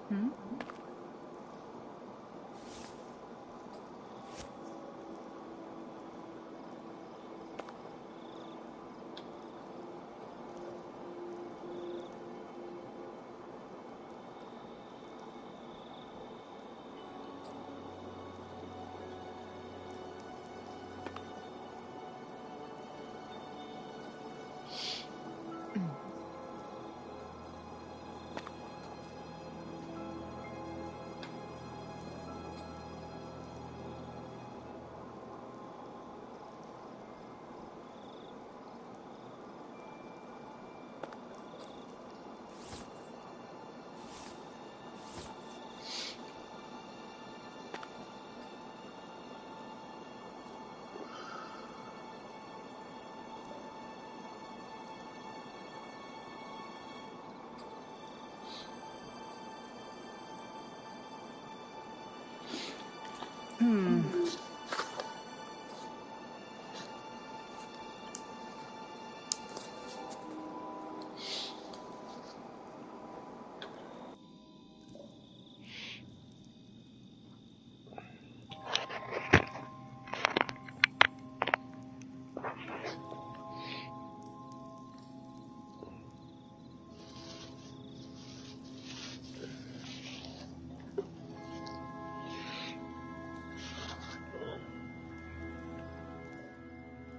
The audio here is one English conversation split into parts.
Hmm?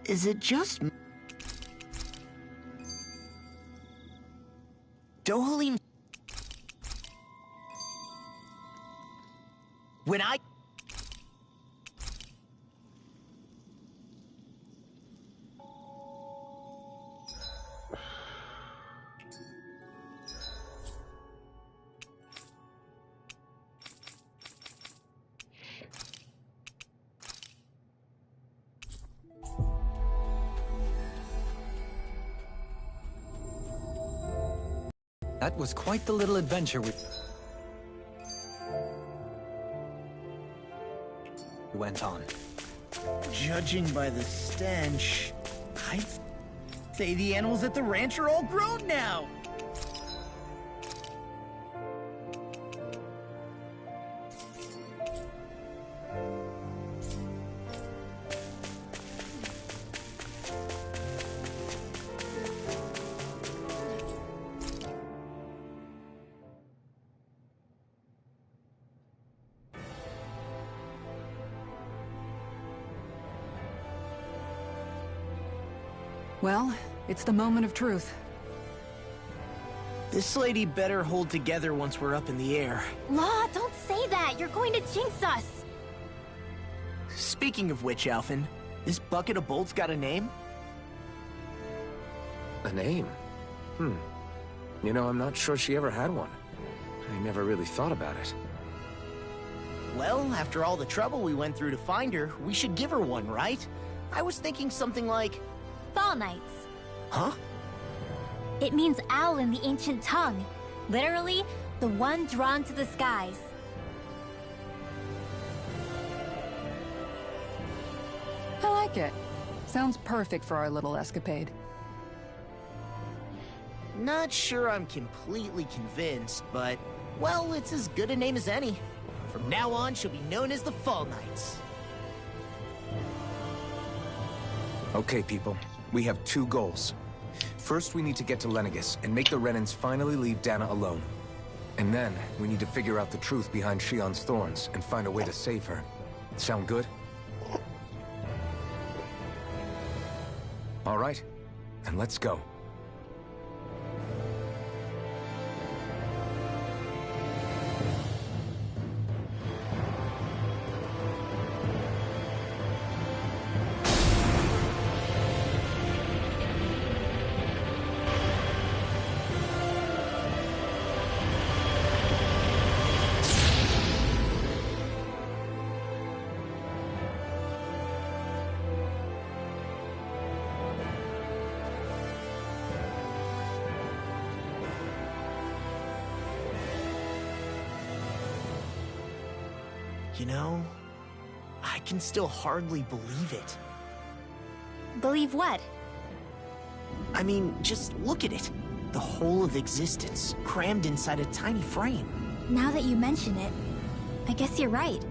Is it just... Dohalim... When I... That was quite the little adventure we went on. Judging by the stench, I'd say the animals at the ranch are all grown now. Well, it's the moment of truth. This lady better hold together once we're up in the air. Law, don't say that! You're going to jinx us! Speaking of which, Alphen, this bucket of bolts got a name? A name? You know, I'm not sure she ever had one. I never really thought about it. Well, after all the trouble we went through to find her, we should give her one, right? I was thinking something like... Fall Knights. Huh? It means owl in the ancient tongue. Literally, the one drawn to the skies. I like it. Sounds perfect for our little escapade. Not sure I'm completely convinced, but, well, it's as good a name as any. From now on, she'll be known as the Fall Knights. Okay, people. We have two goals. First, we need to get to Lenegis and make the Renans finally leave Dana alone. And then, we need to figure out the truth behind Shion's thorns and find a way to save her. Sound good? All right, then let's go. You know, I can still hardly believe it. Believe what? I mean, just look at it. The whole of existence, crammed inside a tiny frame. Now that you mention it, I guess you're right.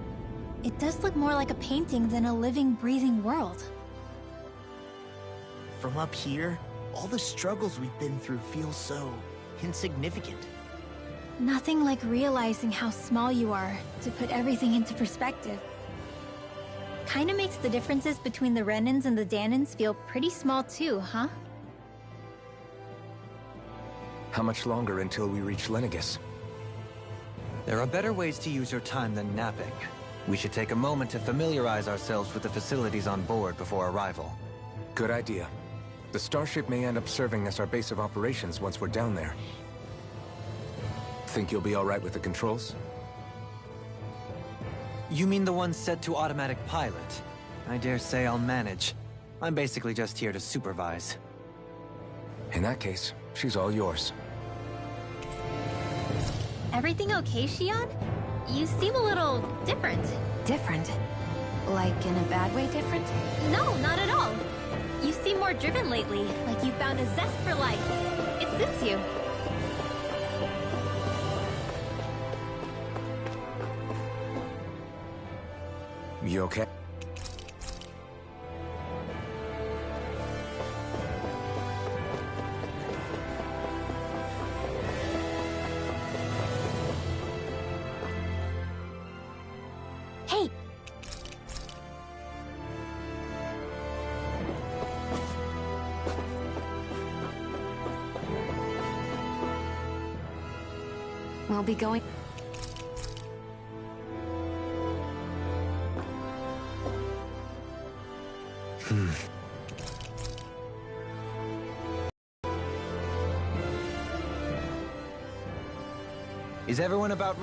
It does look more like a painting than a living, breathing world. From up here, all the struggles we've been through feel so insignificant. Nothing like realizing how small you are to put everything into perspective. Kinda makes the differences between the Renans and the Danans feel pretty small too, huh? How much longer until we reach Lenegis? There are better ways to use your time than napping. We should take a moment to familiarize ourselves with the facilities on board before arrival. Good idea. The starship may end up serving as our base of operations once we're down there. Think you'll be all right with the controls? You mean the one set to automatic pilot? I dare say I'll manage. I'm basically just here to supervise. In that case, she's all yours. Everything okay, Shion? You seem a little different. Different? Like in a bad way different? No, not at all. You seem more driven lately, like you found a zest for life. It suits you. You okay? Hey! We'll be going... Is everyone about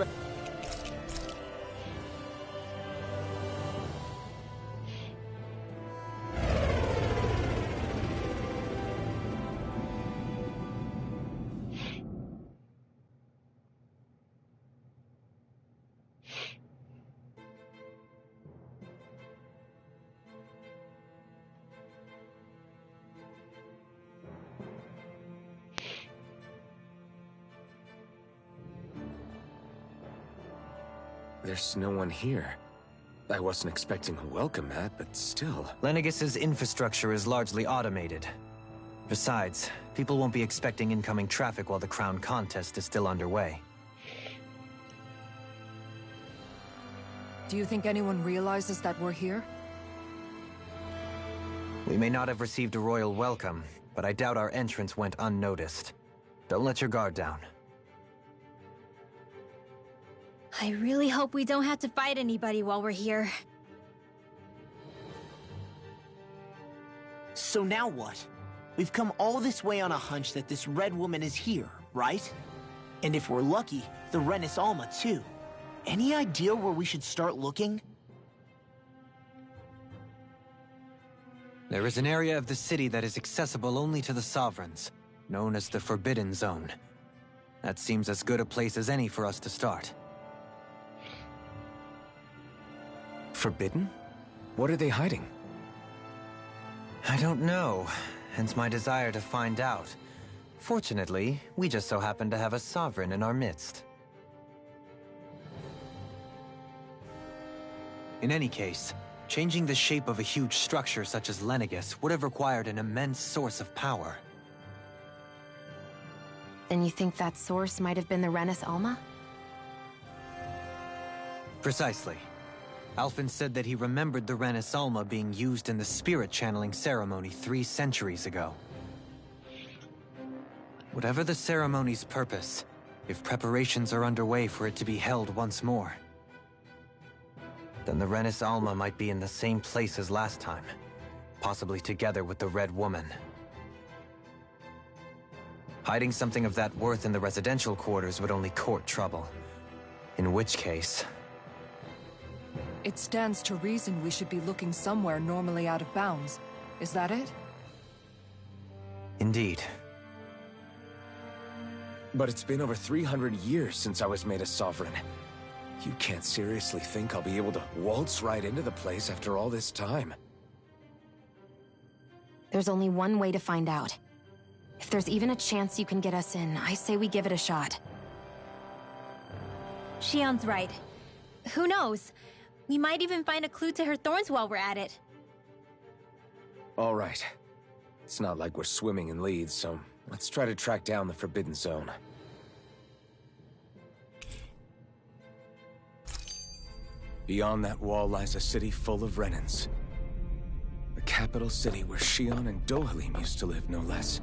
There's no one here. I wasn't expecting a welcome mat, but still. Lenegis's infrastructure is largely automated. Besides, people won't be expecting incoming traffic while the crown contest is still underway. Do you think anyone realizes that we're here? We may not have received a royal welcome, but I doubt our entrance went unnoticed. Don't let your guard down. I really hope we don't have to fight anybody while we're here. So now what? We've come all this way on a hunch that this red woman is here, right? And if we're lucky, the Renis Alma too. Any idea where we should start looking? There is an area of the city that is accessible only to the Sovereigns, known as the Forbidden Zone. That seems as good a place as any for us to start. Forbidden? What are they hiding? I don't know, hence my desire to find out. Fortunately, we just so happen to have a Sovereign in our midst. In any case, changing the shape of a huge structure such as Lenegis would have required an immense source of power. Then you think that source might have been the Renis Alma? Precisely. Alphen said that he remembered the Renis Alma being used in the spirit channeling ceremony 3 centuries ago. Whatever the ceremony's purpose, if preparations are underway for it to be held once more, then the Renis Alma might be in the same place as last time, possibly together with the Red Woman. Hiding something of that worth in the residential quarters would only court trouble. In which case... It stands to reason we should be looking somewhere normally out of bounds. Is that it? Indeed. But it's been over 300 years since I was made a Sovereign. You can't seriously think I'll be able to waltz right into the place after all this time. There's only one way to find out. If there's even a chance you can get us in, I say we give it a shot. Shion's right. Who knows? We might even find a clue to her thorns while we're at it. All right. It's not like we're swimming in leads, so let's try to track down the Forbidden Zone. Beyond that wall lies a city full of Renans. The capital city where Shion and Dohalim used to live, no less.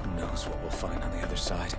Who knows what we'll find on the other side?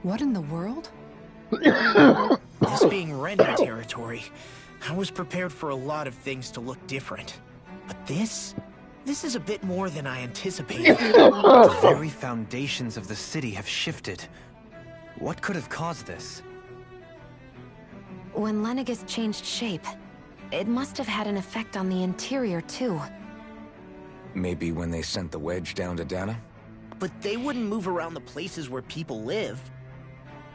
What in the world? This being Renin territory, I was prepared for a lot of things to look different. But this is a bit more than I anticipated. The very foundations of the city have shifted. What could have caused this? When Lenegis changed shape, it must have had an effect on the interior, too. Maybe when they sent the wedge down to Dana? But they wouldn't move around the places where people live.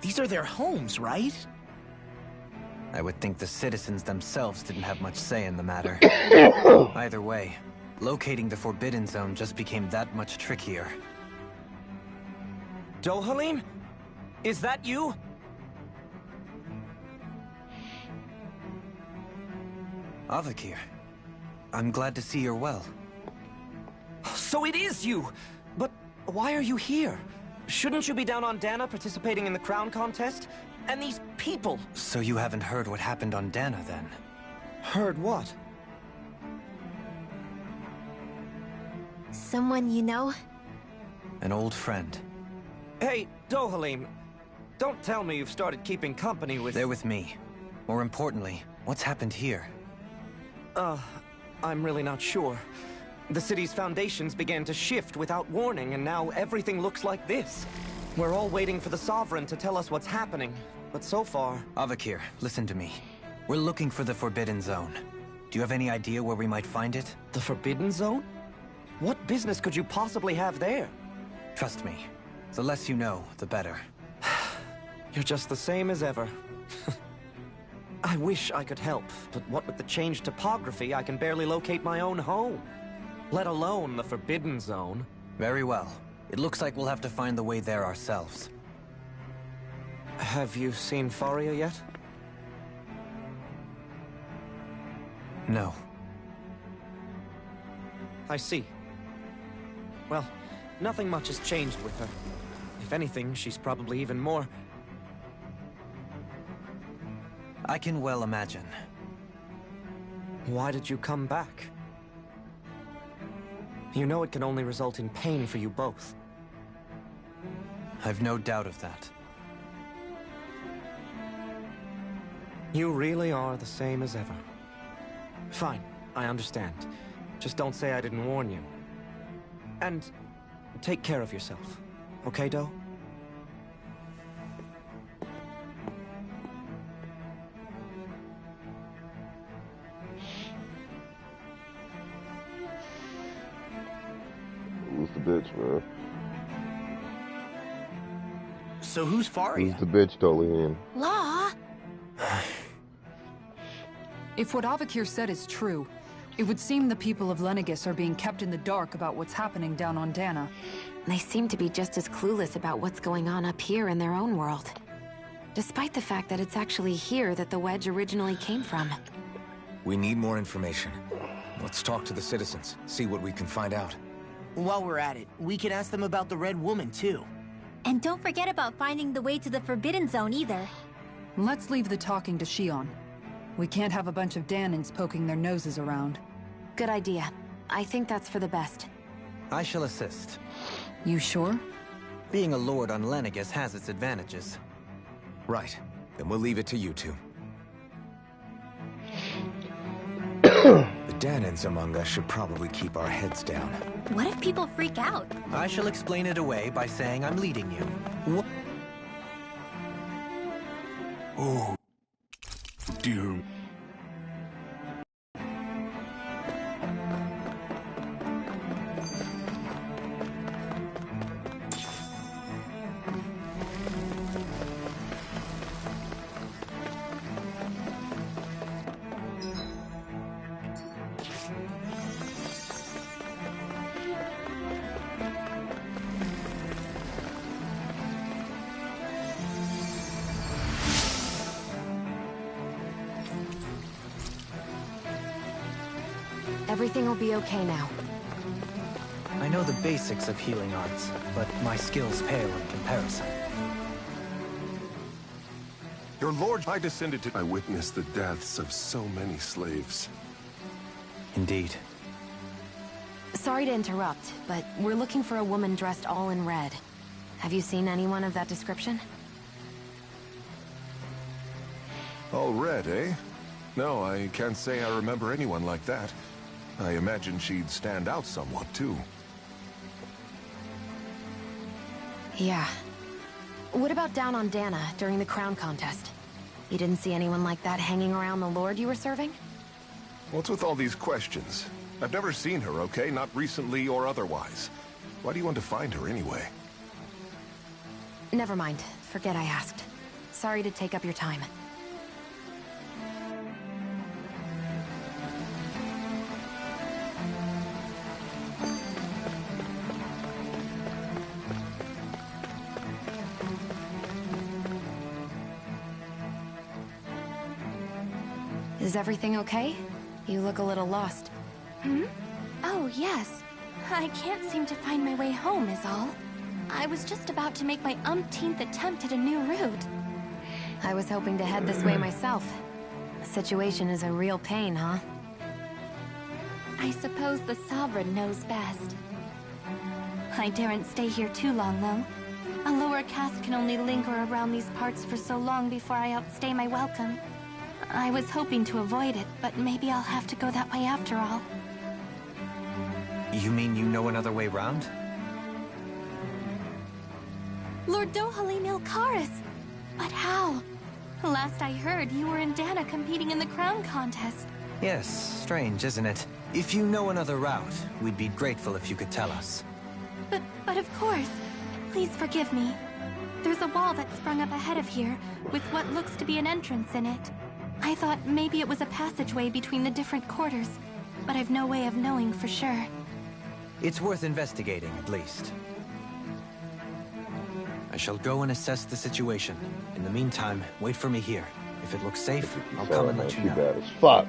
These are their homes, right? I would think the citizens themselves didn't have much say in the matter. Either way, locating the Forbidden Zone just became that much trickier. Dohalim? Is that you? Avakir, I'm glad to see you're well. So it is you! But why are you here? Shouldn't you be down on Dana participating in the crown contest? And these people! So you haven't heard what happened on Dana, then? Heard what? Someone you know? An old friend. Hey, Dohalim, don't tell me you've started keeping company with... They're with me. More importantly, what's happened here? I'm really not sure. The city's foundations began to shift without warning, and now everything looks like this. We're all waiting for the Sovereign to tell us what's happening, but so far... Avakir, listen to me. We're looking for the Forbidden Zone. Do you have any idea where we might find it? The Forbidden Zone? What business could you possibly have there? Trust me. The less you know, the better. You're just the same as ever. I wish I could help, but what with the changed topography, I can barely locate my own home. Let alone the Forbidden Zone. Very well. It looks like we'll have to find the way there ourselves. Have you seen Faria yet? No. I see. Well, nothing much has changed with her. If anything, she's probably even more... I can well imagine. Why did you come back? You know it can only result in pain for you both. I've no doubt of that. You really are the same as ever. Fine, I understand. Just don't say I didn't warn you. And take care of yourself. Okay, Do? Who's the bitch, man? So who's Faria? Who's the bitch, Dolian? Law? If what Avakir said is true, it would seem the people of Lenegis are being kept in the dark about what's happening down on Dana. They seem to be just as clueless about what's going on up here in their own world. Despite the fact that it's actually here that the wedge originally came from. We need more information. Let's talk to the citizens, see what we can find out. While we're at it, we can ask them about the Red Woman, too. And don't forget about finding the way to the Forbidden Zone either. Let's leave the talking to Shion. We can't have a bunch of Danans poking their noses around. Good idea. I think that's for the best. I shall assist. You sure? Being a lord on Lenegis has its advantages. Right. Then we'll leave it to you two. The Danans among us should probably keep our heads down. What if people freak out? I shall explain it away by saying I'm leading you. Oh, dear. Everything will be okay now. I know the basics of healing arts, but my skills pale in comparison. Your lord, I descended to... I witnessed the deaths of so many slaves. Indeed. Sorry to interrupt, but we're looking for a woman dressed all in red. Have you seen anyone of that description? All red, eh? No, I can't say I remember anyone like that. I imagine she'd stand out somewhat, too. Yeah. What about down on Dana during the crown contest? You didn't see anyone like that hanging around the lord you were serving? What's with all these questions? I've never seen her, okay? Not recently or otherwise. Why do you want to find her anyway? Never mind. Forget I asked. Sorry to take up your time. Is everything okay? You look a little lost. Hmm? Oh, yes. I can't seem to find my way home, is all. I was just about to make my umpteenth attempt at a new route. I was hoping to head this way myself. The situation is a real pain, huh? I suppose the Sovereign knows best. I daren't stay here too long, though. A lower caste can only linger around these parts for so long before I outstay my welcome. I was hoping to avoid it, but maybe I'll have to go that way after all. You mean you know another way round? Lord Dohalim Ilkaris! But how? Last I heard, you were in Dana competing in the crown contest. Yes, strange, isn't it? If you know another route, we'd be grateful if you could tell us. But of course. Please forgive me. There's a wall that sprung up ahead of here, with what looks to be an entrance in it. I thought maybe it was a passageway between the different quarters, but I've no way of knowing for sure. It's worth investigating, at least. I shall go and assess the situation. In the meantime, wait for me here. If it looks safe, I'll come and let you know. Bad as fuck.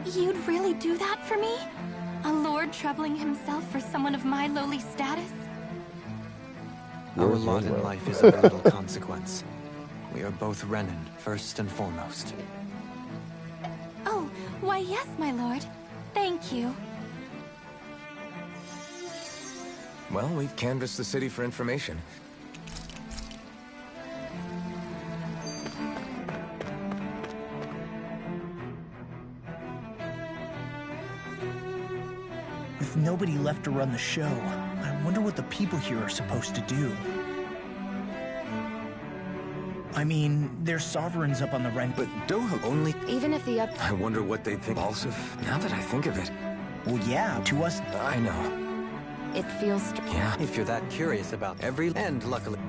You'd really do that for me? A lord troubling himself for someone of my lowly status? Our lot in life is of little consequence. We are both Renan, first and foremost. Oh, why yes, my lord. Thank you. Well, we've canvassed the city for information. With nobody left to run the show, I wonder what the people here are supposed to do. I mean, there's sovereigns up on the rent, But Doha only... Even if the I wonder what they'd think. Impulsive, now that I think of it. well, yeah, to us. I know. It feels Yeah. If you're that curious about every end, luckily...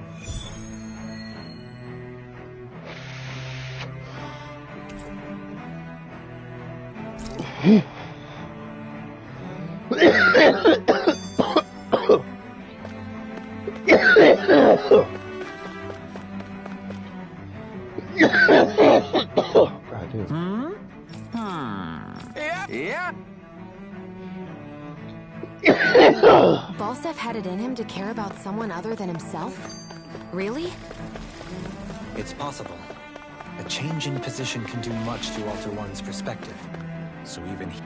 Yeah. Balsef had it in him to care about someone other than himself? Really? It's possible. A change in position can do much to alter one's perspective. So even he...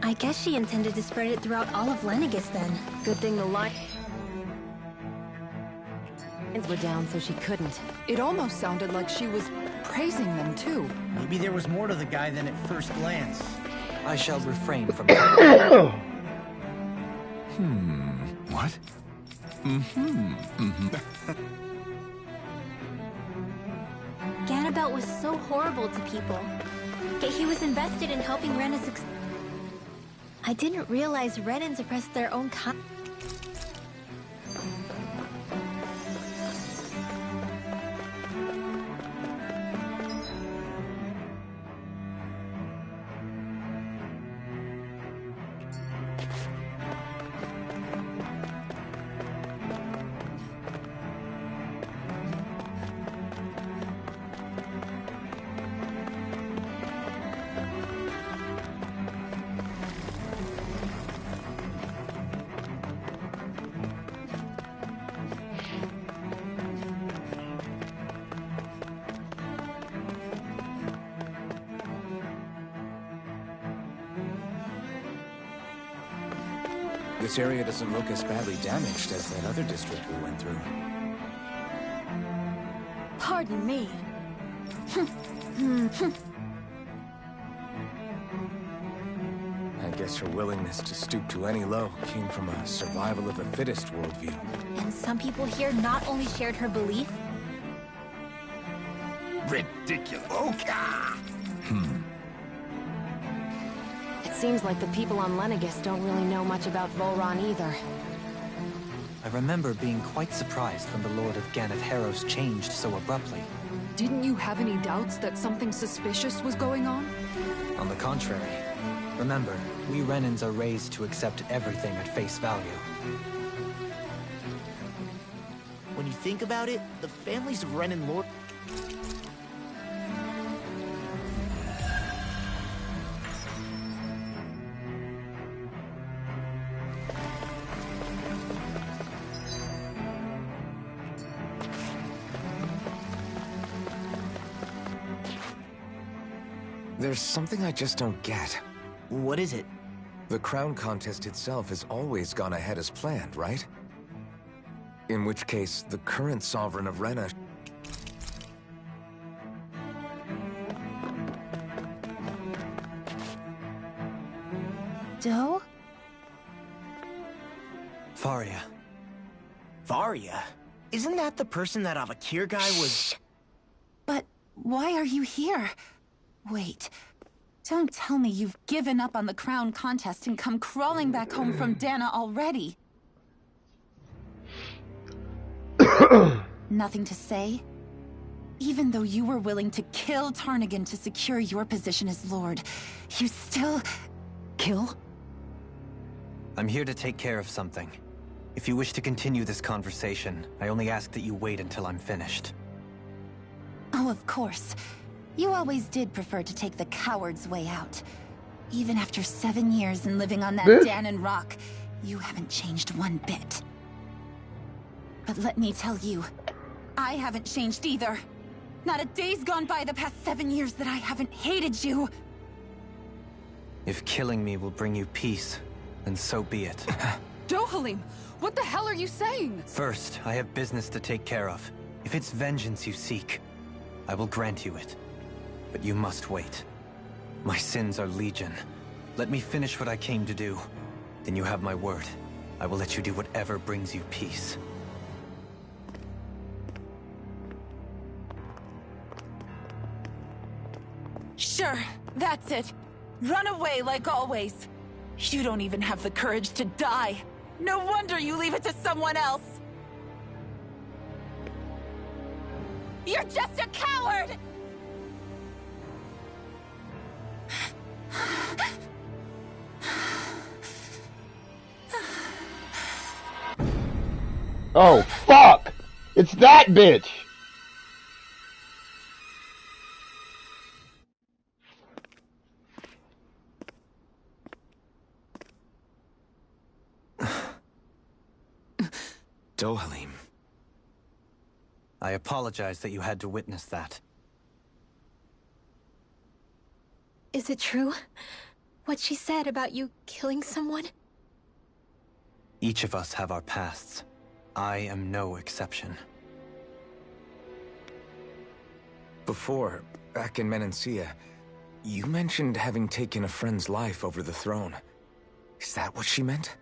I guess she intended to spread it throughout all of Lenegis then. Good thing the lines were down so she couldn't. It almost sounded like she was praising them too. Maybe there was more to the guy than at first glance. I shall refrain from... What? Ganabelt was so horrible to people. Yet he was invested in helping Rena succeed. I didn't realize Renans oppressed their own kind. This area doesn't look as badly damaged as that other district we went through. Pardon me. I guess her willingness to stoop to any low came from a survival of the fittest worldview. And some people here not only shared her belief, Ridiculous. It seems like the people on Lenegis don't really know much about Volron either. I remember being quite surprised when the Lord of Ganath Harros changed so abruptly. Didn't you have any doubts that something suspicious was going on? On the contrary. Remember, we Renans are raised to accept everything at face value. When you think about it, the families of Renan Lord... There's something I just don't get. What is it? The crown contest itself has always gone ahead as planned, right? In which case, the current sovereign of Rena... Doe? Faria. Varia? Isn't that the person that Avakir guy was... But why are you here? Wait. Don't tell me you've given up on the crown contest and come crawling back home from Dana already. Nothing to say? Even though you were willing to kill Tarnigan to secure your position as Lord, you still... Kill? I'm here to take care of something. If you wish to continue this conversation, I only ask that you wait until I'm finished. Oh, of course. You always did prefer to take the coward's way out. Even after 7 years and living on that Danon rock, you haven't changed one bit. But let me tell you, I haven't changed either. Not a day's gone by the past 7 years that I haven't hated you. If killing me will bring you peace, then so be it. Dohalim, what the hell are you saying? First, I have business to take care of. If it's vengeance you seek, I will grant you it. But you must wait. My sins are legion. Let me finish what I came to do. Then you have my word. I will let you do whatever brings you peace. Sure, that's it. Run away like always. You don't even have the courage to die. No wonder you leave it to someone else. You're just a coward! Oh, fuck! It's that bitch! Dohalim. I apologize that you had to witness that. Is it true? What she said about you killing someone? Each of us have our pasts. I am no exception. Before, back in Menancia, you mentioned having taken a friend's life over the throne. Is that what she meant?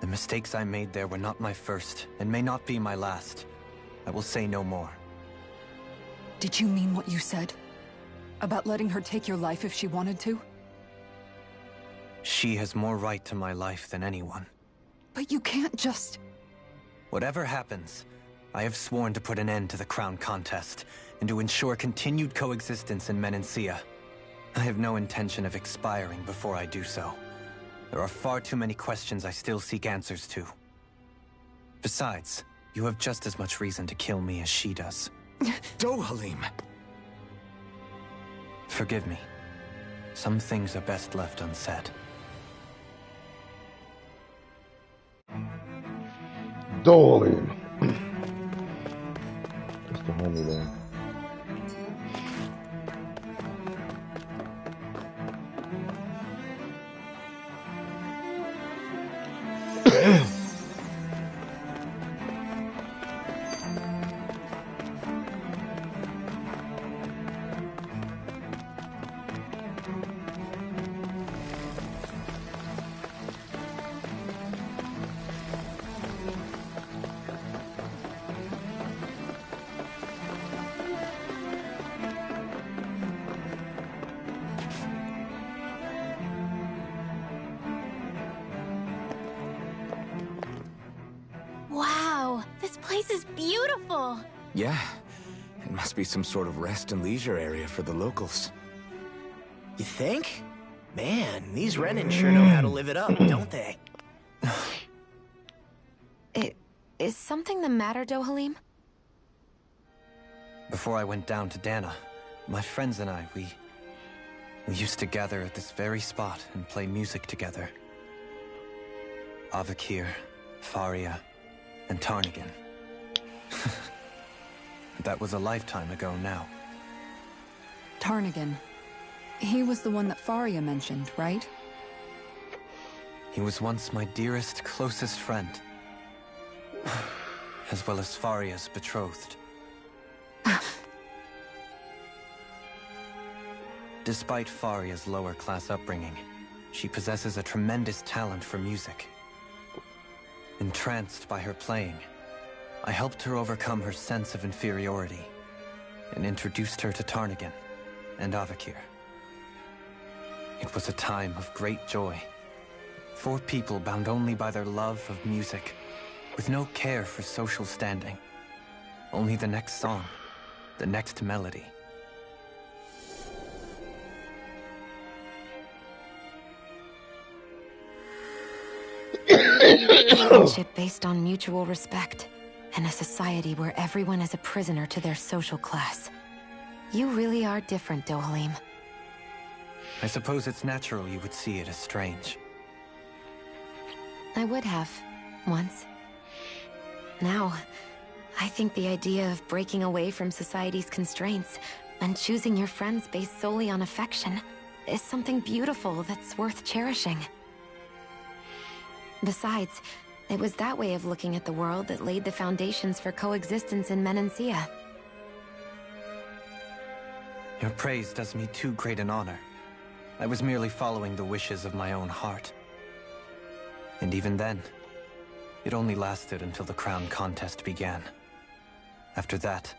The mistakes I made there were not my first, and may not be my last. I will say no more. Did you mean what you said? About letting her take your life if she wanted to? She has more right to my life than anyone. But you can't just... Whatever happens, I have sworn to put an end to the crown contest, and to ensure continued coexistence in Menancia. I have no intention of expiring before I do so. There are far too many questions I still seek answers to. Besides, you have just as much reason to kill me as she does. Dohalim! Forgive me. Some things are best left unsaid. Dolan. That's the homie there. Wow, this place is beautiful! Yeah, it must be some sort of rest and leisure area for the locals. You think? Man, these Renin sure know how to live it up, don't they? Is something the matter, Dohalim? Before I went down to Dana, my friends and I, we used to gather at this very spot and play music together. Avakir, Faria, and Tarnigan. That was a lifetime ago now. Tarnigan. He was the one that Faria mentioned, right? He was once my dearest, closest friend. As well as Faria's betrothed. Despite Faria's lower-class upbringing, she possesses a tremendous talent for music. Entranced by her playing, I helped her overcome her sense of inferiority and introduced her to Tarnigan and Avakir. It was a time of great joy. 4 people bound only by their love of music, with no care for social standing. Only the next song, the next melody. Friendship based on mutual respect, and a society where everyone is a prisoner to their social class. You really are different, Dohalim. I suppose it's natural you would see it as strange. I would have, once. Now, I think the idea of breaking away from society's constraints and choosing your friends based solely on affection is something beautiful that's worth cherishing. Besides, it was that way of looking at the world that laid the foundations for coexistence in Menancia. Your praise does me too great an honor. I was merely following the wishes of my own heart. And even then, it only lasted until the crown contest began. After that,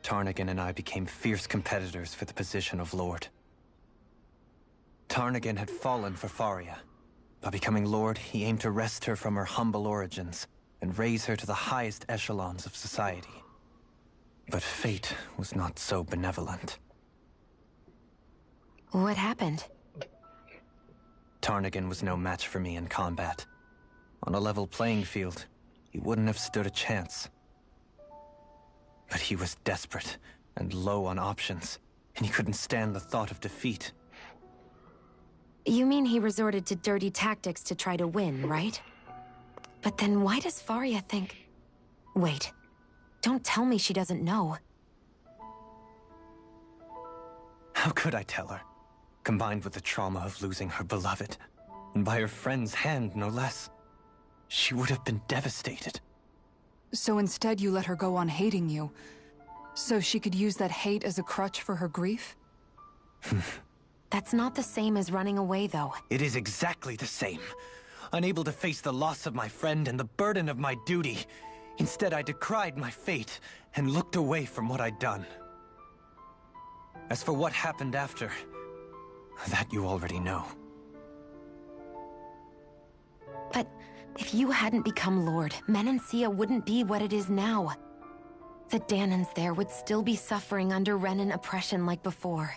Tarnigan and I became fierce competitors for the position of Lord. Tarnigan had fallen for Faria. By becoming Lord, he aimed to wrest her from her humble origins and raise her to the highest echelons of society. But fate was not so benevolent. What happened? Tarnigan was no match for me in combat. On a level playing field, he wouldn't have stood a chance. But he was desperate and low on options, and he couldn't stand the thought of defeat. You mean he resorted to dirty tactics to try to win, right? But then why does Faria think... Wait. Don't tell me she doesn't know. How could I tell her? Combined with the trauma of losing her beloved, and by her friend's hand, no less, she would have been devastated. So instead you let her go on hating you, so she could use that hate as a crutch for her grief? That's not the same as running away, though. It is exactly the same. Unable to face the loss of my friend and the burden of my duty, instead I decried my fate and looked away from what I'd done. As for what happened after, that you already know. But if you hadn't become Lord, Menancia wouldn't be what it is now. The Danans there would still be suffering under Renan oppression like before.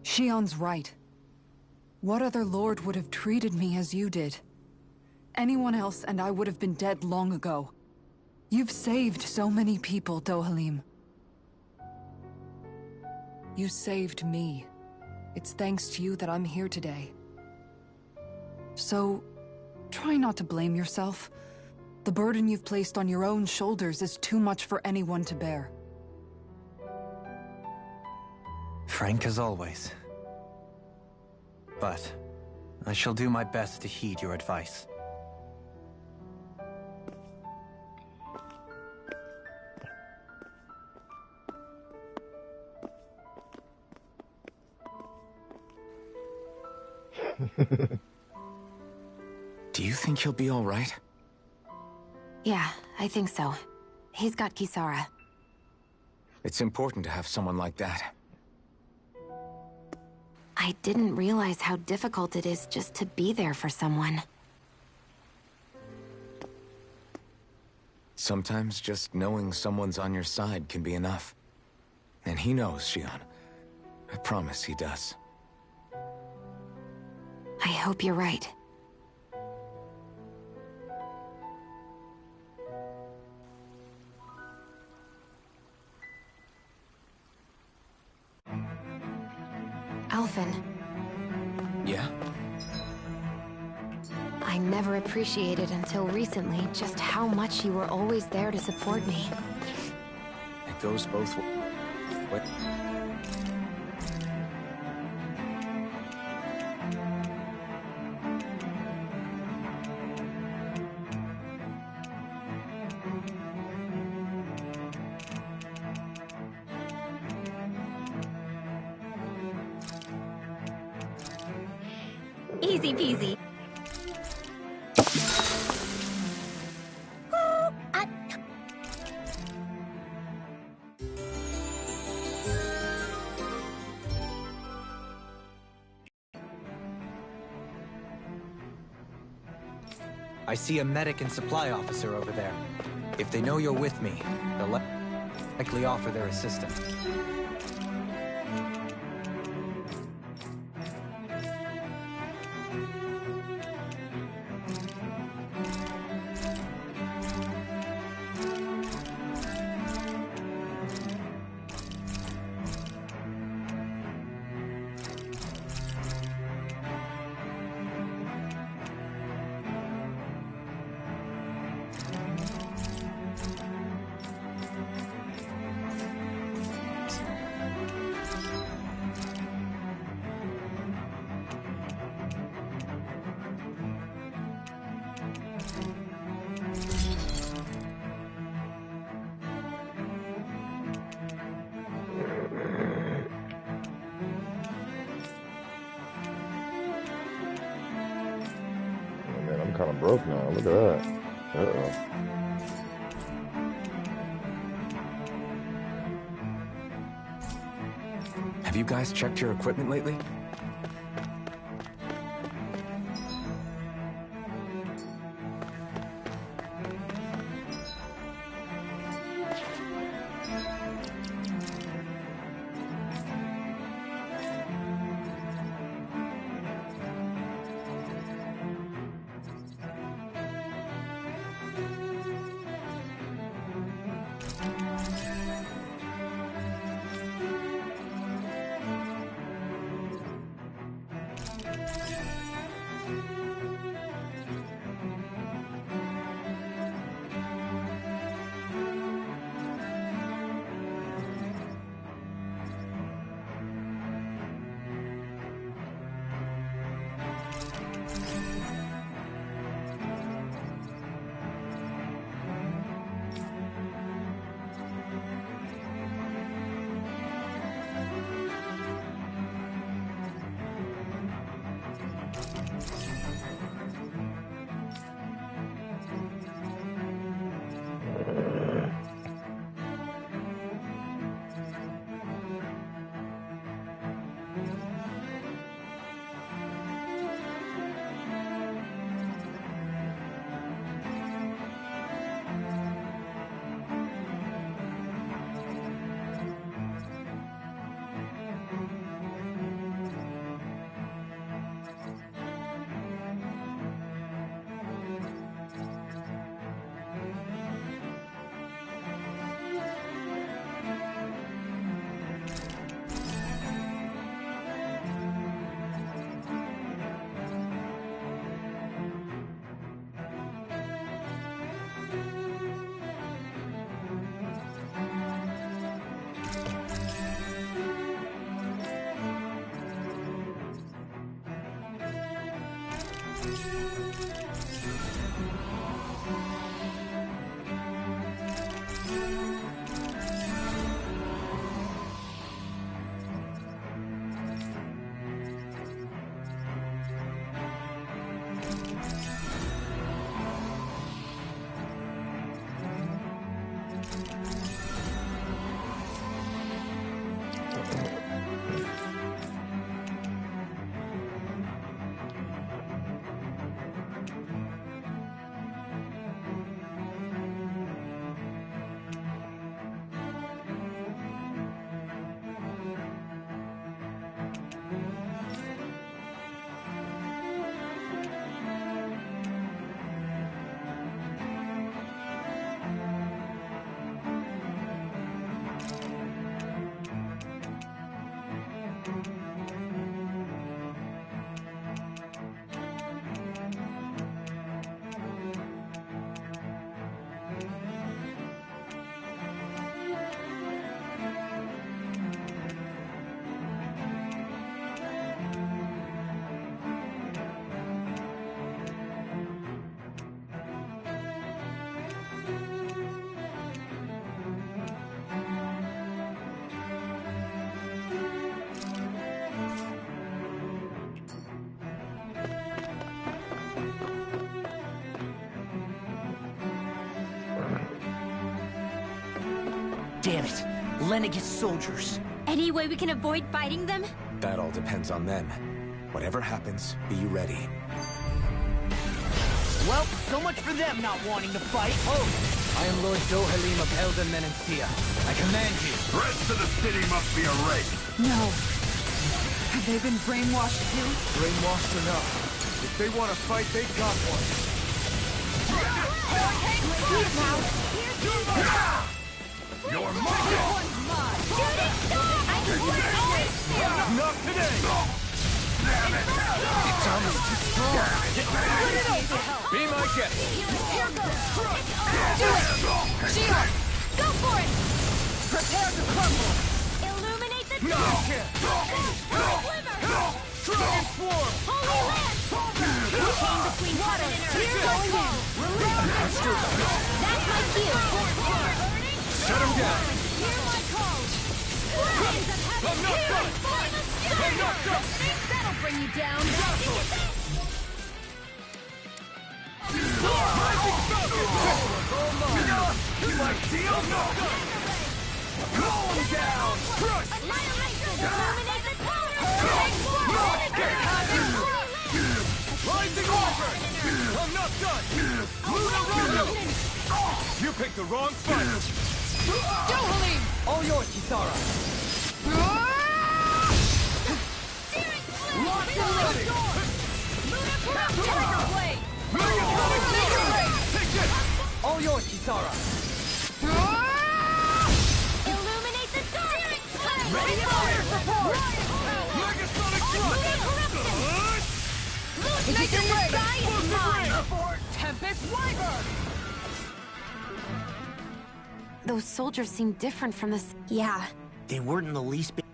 Shion's right. What other lord would have treated me as you did? Anyone else and I would have been dead long ago. You've saved so many people, Dohalim. You saved me. It's thanks to you that I'm here today. So, try not to blame yourself. The burden you've placed on your own shoulders is too much for anyone to bear. Frank as always. But I shall do my best to heed your advice. Do you think he'll be all right? Yeah, I think so. He's got Kisara. It's important to have someone like that. I didn't realize how difficult it is just to be there for someone. Sometimes just knowing someone's on your side can be enough. And he knows, Shion. I promise he does. I hope you're right. Alphen. Yeah? I never appreciated until recently just how much you were always there to support me. It goes both ways. What? Easy peasy. I see a medic and supply officer over there. If they know you're with me, they'll likely offer their assistance. Man, I'm kind of broke now. Look at that. Uh-oh. Have you guys checked your equipment lately? Damn it. Lenegis soldiers. Any way we can avoid fighting them? That all depends on them. Whatever happens, be ready. Well, so much for them not wanting to fight. Oh! I am Lord Dohalim of Elden Menancia. I command you. The rest of the city must be erased. No. Have they been brainwashed too? Brainwashed enough. If they want to fight, they got one. You're mine! Not today! Damn it! It's almost too strong. Be my guest! Do it! Shion! Go for it! Prepare to crumble! Illuminate the Dragon Swarm! Holy Land! Chain between water and earth! Here's my call! That's my cue! Shut him down! Hear my call! Winds of heaven! I'm not done! I'm not done! That'll bring you down! Rising Falcon! Like deal? Blow him down! Crush! Annihilation! Illuminate the tower! Rising Wyvern! I'm not done! Luna Rondo! You picked the wrong fight! Dohalim! All yours, Kisara. Locked and ready! Tiger Blade! Take it! All yours, Kisara. Illuminate the dark! Ready fire! Megasonic Thrust! Make it red! Explosive Tempest Wyvern! Those soldiers seem different from this. Yeah. They weren't in the least bit.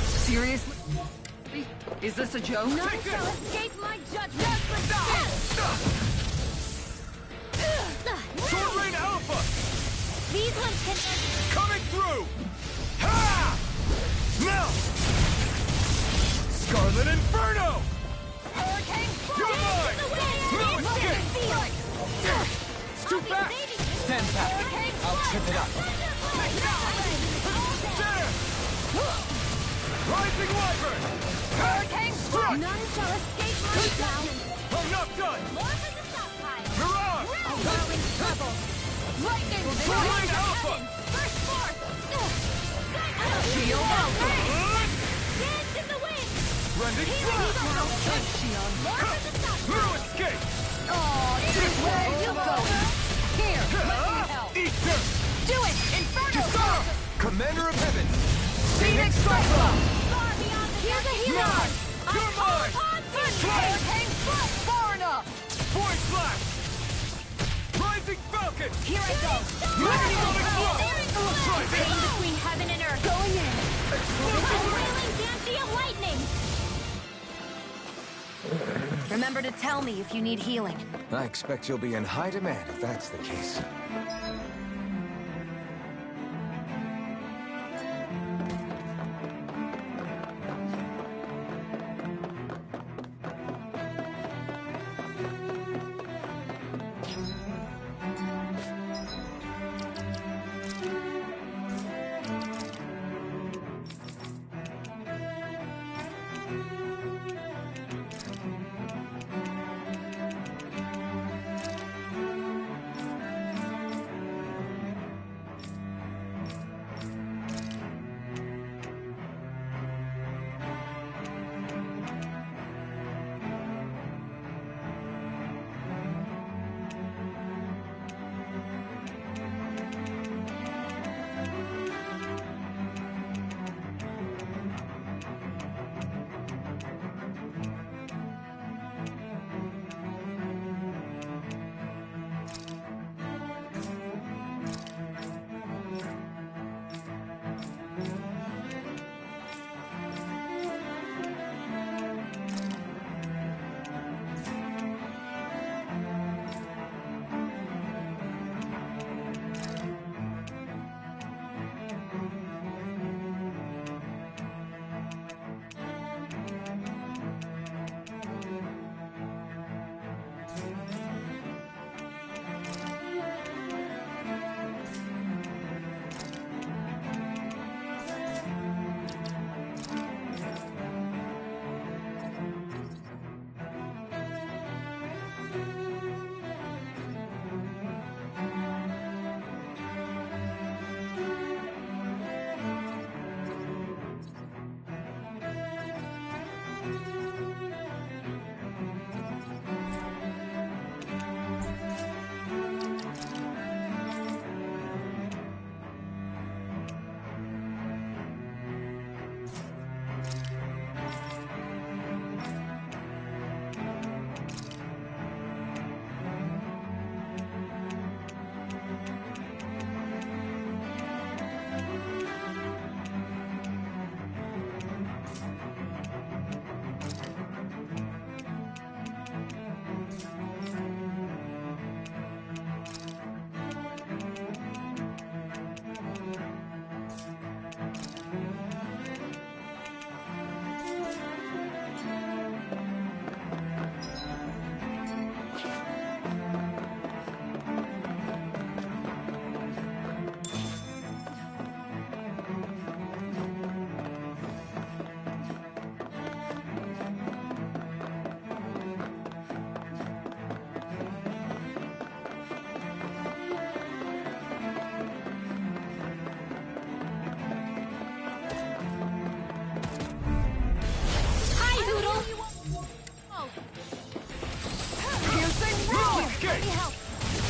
Seriously? Is this a joke? None shall escape my judgment! Sword Rain Alpha! These ones can... Coming through! Ha! Now! Scarlet Inferno! Hurricane You're mine! No escape! It's too fast! Stand back. I'll trip it up. There! Rising Wyvern! Hurricane Strike! None shall escape my judgment! I'm not done! More for the stockpile! Mirage! Whirling trouble! Lightning! Sword Rain Alpha! Burst forth! Shield Alpha! Dance in the wind! Rending Here Thrust! we go! Shion. More for the stockpile! No escape! Where are you going? Here, let me help. Eat this! Do it! Inferno! Kisara! Commander of Heaven! Phoenix Cyclone! Far beyond the Here's a hero! Nine! You're mine! Hurricane Thrust! Far enough! Void Flash! Rising Falcon! Here I go! Megasonic Thrust! Chain between heaven and earth! Going in! Unwailing Dancy of lightning! Remember to tell me if you need healing. I expect you'll be in high demand if that's the case.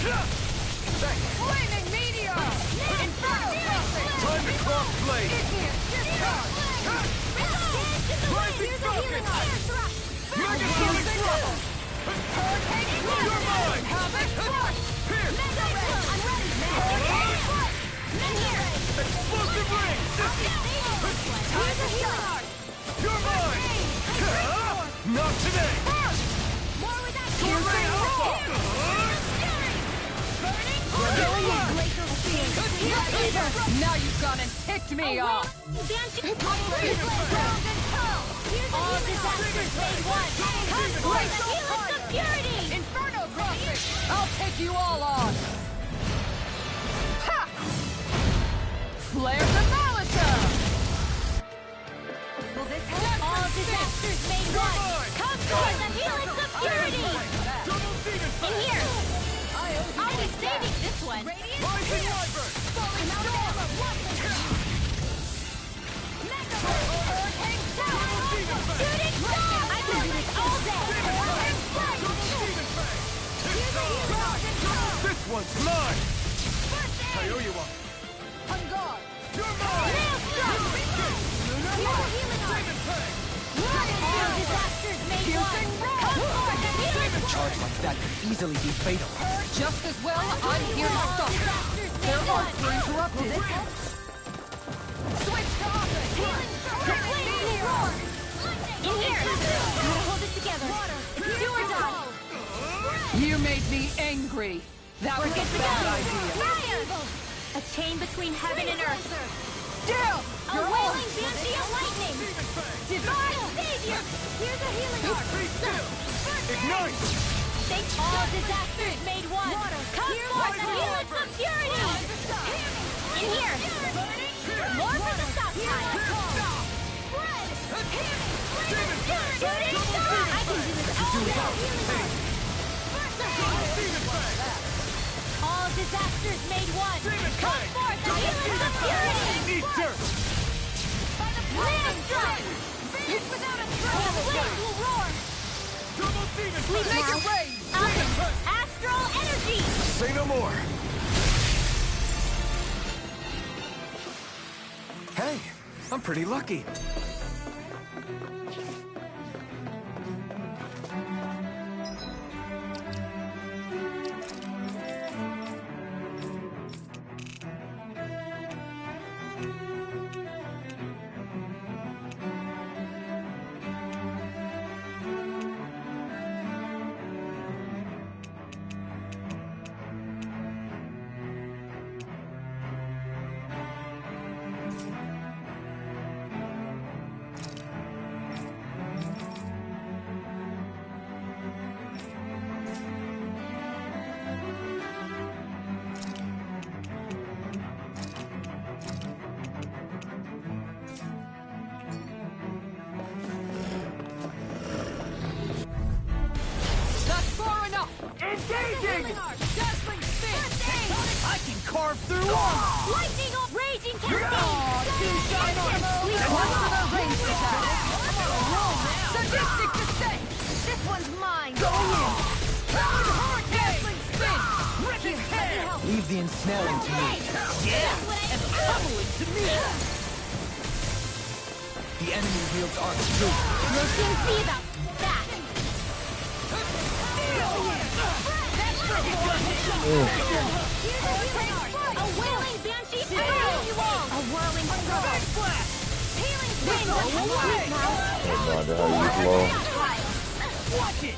Flaming meteor! Inferno crossing! Time to cross blade! Igneous discharge! Rising focus! Megasonic thrust! Hurricane thrust! You're mine! Havoc thrust! Pierce! I'm ready! Hurricane thrust! Explosive ring! Time to healing art! You're mine! Not today! More with that piercing roar! Now you've gone and ticked me off! All disasters made one! Come forth the helix of purity! Inferno crossing! I'll take you all on! Ha! Flare the Malisa! Will this help? All disasters made one! Come forth the helix of purity! In here! I'll be saving this one! Rising Wyvern! Falling storm! Hurricane shooting star! I can do this all day! This one's mine! I owe you one! On guard! You're mine! All disasters made one! Come forth the helix! Charge like that could easily be fatal. Just as well, I'm here to stop it. Their arts were interrupted. Switch to offense! In here! Gotta hold it together. It's do or die. You made me angry. That was a bad idea. Fire! A chain between heaven and earth. Still! A wailing banshee of lightning! Divine savior! Here's a healing art! Ignite! All disasters made one! Come forth the helix of purity! In here! More for the stockpile! Shooting star! I can do this all day! All disasters made one! Come forth the helix of purity! Eat dirt! Land strike! Without a trace! The flames will roar! Double demon Sleep fire! now! Astral energy! Say no more. Hey, I'm pretty lucky. Engaging! Dazzling spin! I can carve through walls! Lightning of raging Two shine armor! Ranged attack! Sadistic descent! This one's mine! Go in! Dazzling spin! Ripping hair! Leave the ensnaring to me. Yeah! And pummeling to me! The enemy wields arms too. We'll soon see about that! A wailing banshee swirl! A whirling swirl! Healing wind! Oh my god, how you slow. Watch it!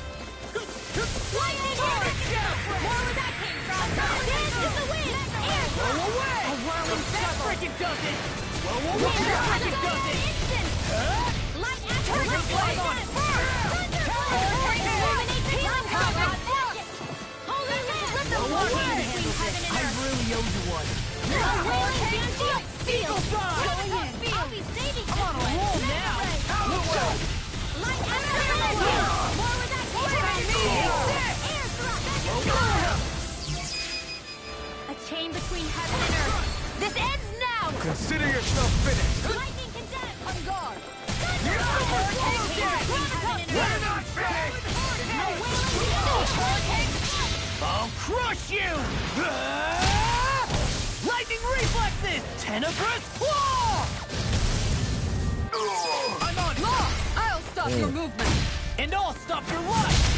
Lightning hurricane! More where that came from! Dance is the wind! Air Blow away! A whirling That circle! freaking does it! Blow away! That freaking does it! Instant! Light after Turret blade on Illuminate healing combat! Holy land! Let the war between heaven and I earth! really owe you one. A wailing banshee of steel! Going in! I'll be saving this one! roll now! Light after lightning! More where that came from! Air thrust! A chain between heaven and earth! This ends now! Consider yourself finished. Lightning condemned! On guard! We're not finished! A wailing banshee! I'll crush you! Lightning reflexes! Tenebrous claw! I'm on Law! I'll stop your movement! And I'll stop your life!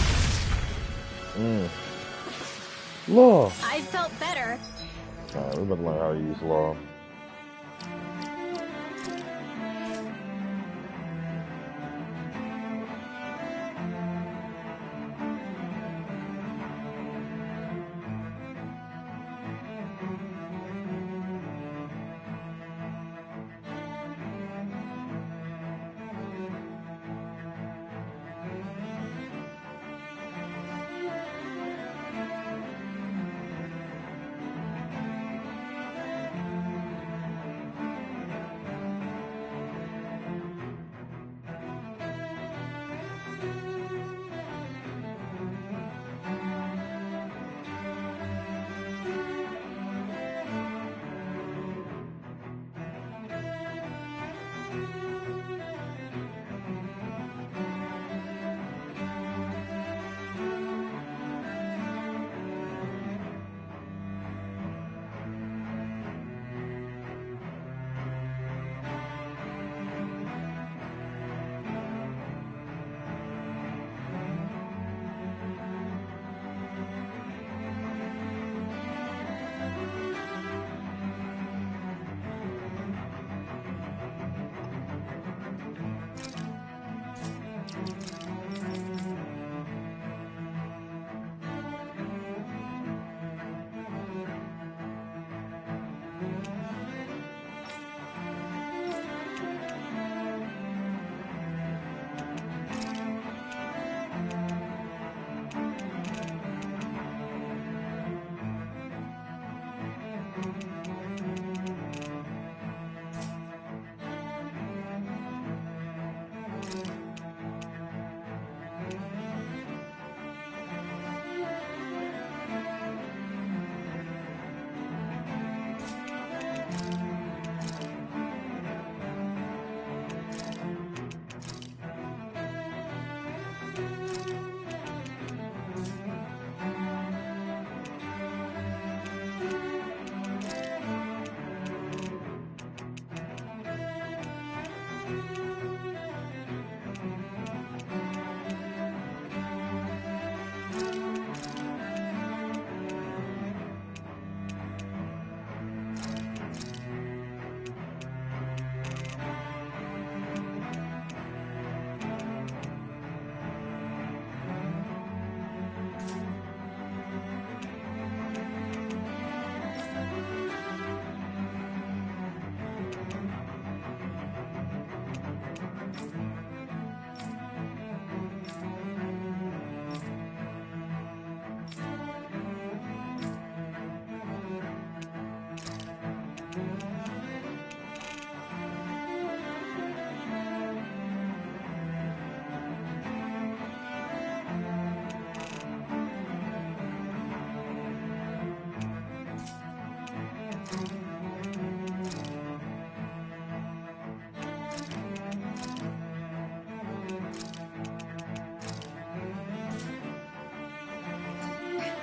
Law. I felt better. Alright, we're about to learn how to use law.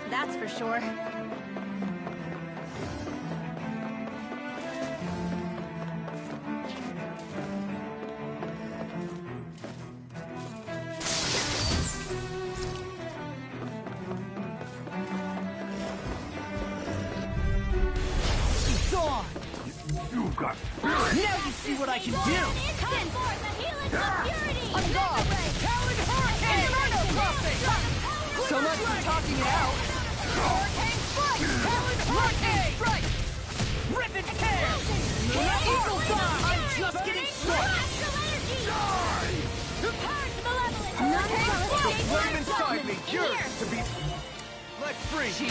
That's for sure. Gone! You got now you see what I can do! Time for the healing security! On guard! Talon Hurricane! Inferno Crossing! So much for talking it out! Hurricane Strike! Talon Hurricane! Strike! Rip and tear! Eagle Dive! I'm just getting started! Die! Purge malevolence! Hurricane Strike! The flame inside me cures to be... Let's free! Stay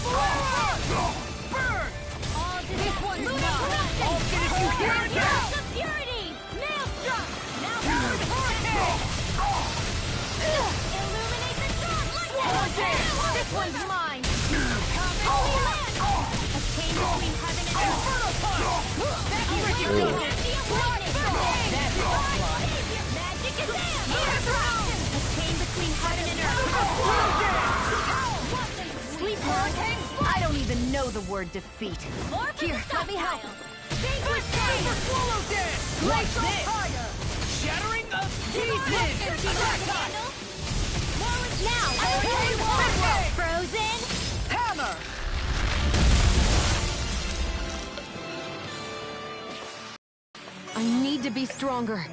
forever! Burn! This one is mine! I'll finish you here and now! Security! Maelstrom! Now Talon Hurricane! illuminate the dark! This one's mine! A chain between heaven and earth! Inferno Punch! Magic is there! A chain between heaven and earth! know the word defeat. Here, let me help. Super swallow dance! Watch this! Shattering of pieces! Now, Frozen Hammer! I need to be stronger.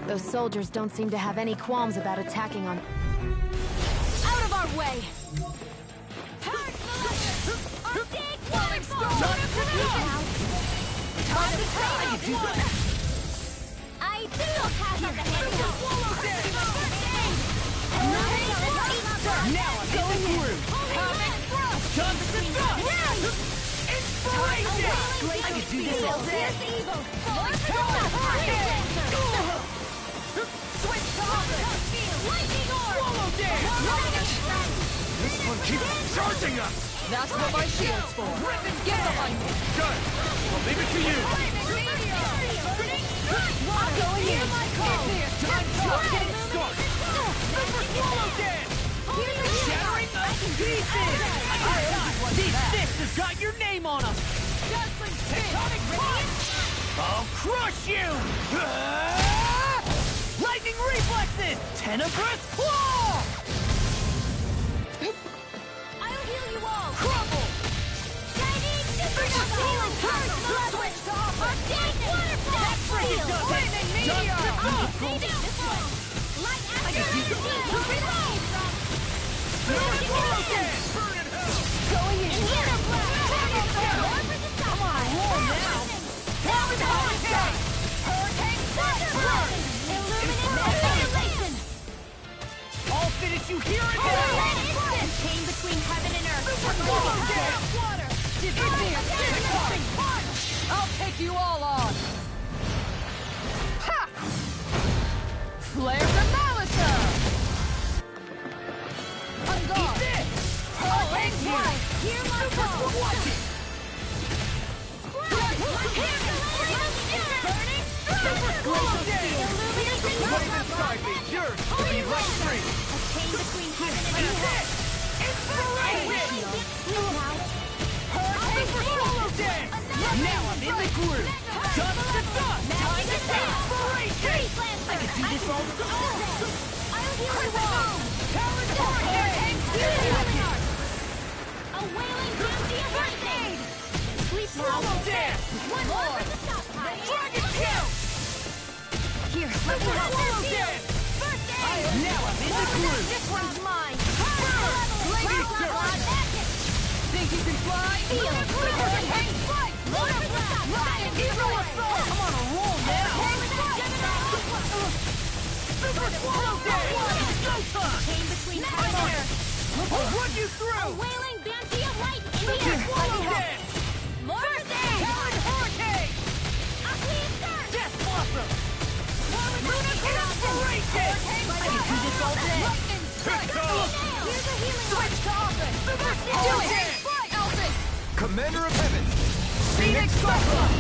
Those soldiers don't seem to have any qualms about attacking on... Out of our way! I still pass on the heavy Now I'm going through! Time to Inspiration! I can do this all day! Switch lightning orb! Swallow dance! This one keeps charging us! That's what my shield's for. Get behind me! Good! I'll leave it to you! I'm going in! Time getting started! Super swallow dance! Shattering of pieces! These fists has got your name on them! Tectonic punch! I'll crush you! Lightning reflexes! Tenebrous claw! I'll heal you all! Crumble! Shining super healing curse! Switch to Arctic waterfall! Freaking does it! Meteor! This one! Light after Going in! Come on, roll now! Now it's hurricane! Hurricane Thunder! Illuminate I'll finish you here and now! Chain between heaven and earth! Water! I'll take you all on! Ha! Flare the Malisa! On guard! Hurricane fly! Hear my call! Watch it! Inside me, yours to be right free! A chain between heaven and earth! Inspiration! Now I'm in the groove! Dust to dust! Time to inspiration! I can do this all the time! I'll heal you all! Talon hurricane! A wailing bounty of lightning! Sleep Swallow dance! One more! Dragon kill! Here, let me Super help. swallow dance! Now I'm in the groove! This one's mine! Lady Surge! Think you can fly? Hurricane strike! Hero assault! I'm on a roll now! Super swallow dance! Go time! Chain between heaven and earth! I'll run you A through! wailing bounty of light in Super here! swallow dance! More things! Talon hurricane! A clean start! Death blossom! Lunar inspiration! I can do this all day! Pick up! Here's a healing Switch to offense! Super swallow dance! Fly, Elvis! Commander of Heaven, Phoenix Cyclone!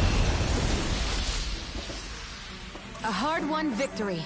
A hard-won victory.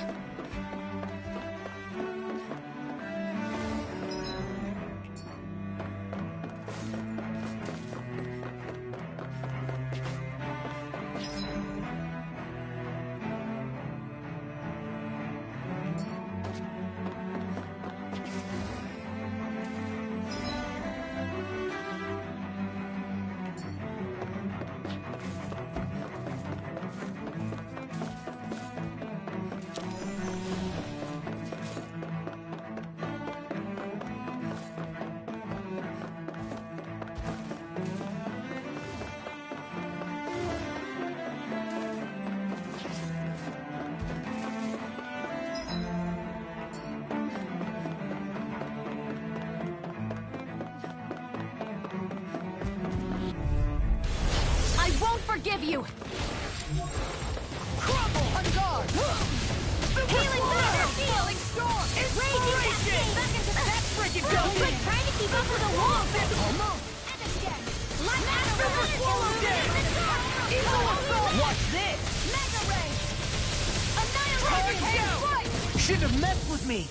Forgive you! Crumble! On guard! Healing thunder! Falling storm! Inspiration! Back into that freaking We're building! trying to keep up with the wall! Almost! And again! Super Swallow Day! Eagle Assault! What's this? Mega Ray! Annihilation! Flight! Shouldn't have messed with me!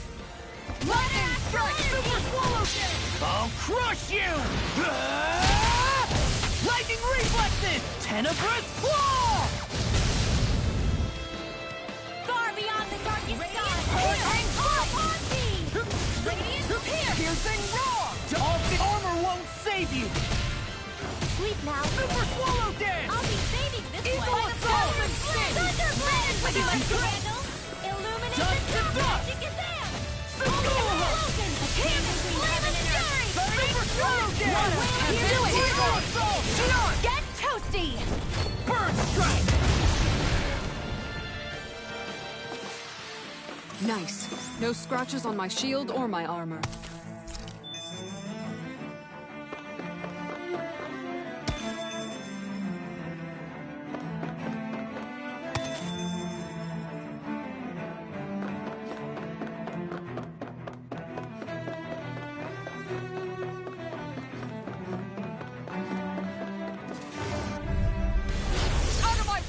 Lightning Strike! Super Swallow Day! I'll crush you! Lightning Reflexes! Tenebrous Claw! Far beyond the darkest sky! Hurricane Strike! Radiant Pierce! Piercing Roar! All armor won't save you! Sleep now! Super Swallow Dance! I'll be saving this Eagle one! Assault! Thunder Blade! Would you like to handle? Illuminate Dust the to top dust! magic Gazam! Sakura! A chain between heaven and earth! Super Swallow Dance! You do it! Eagle Assault! Shion! Get toasty! Bird Strike! Nice. No scratches on my shield or my armor. Out of my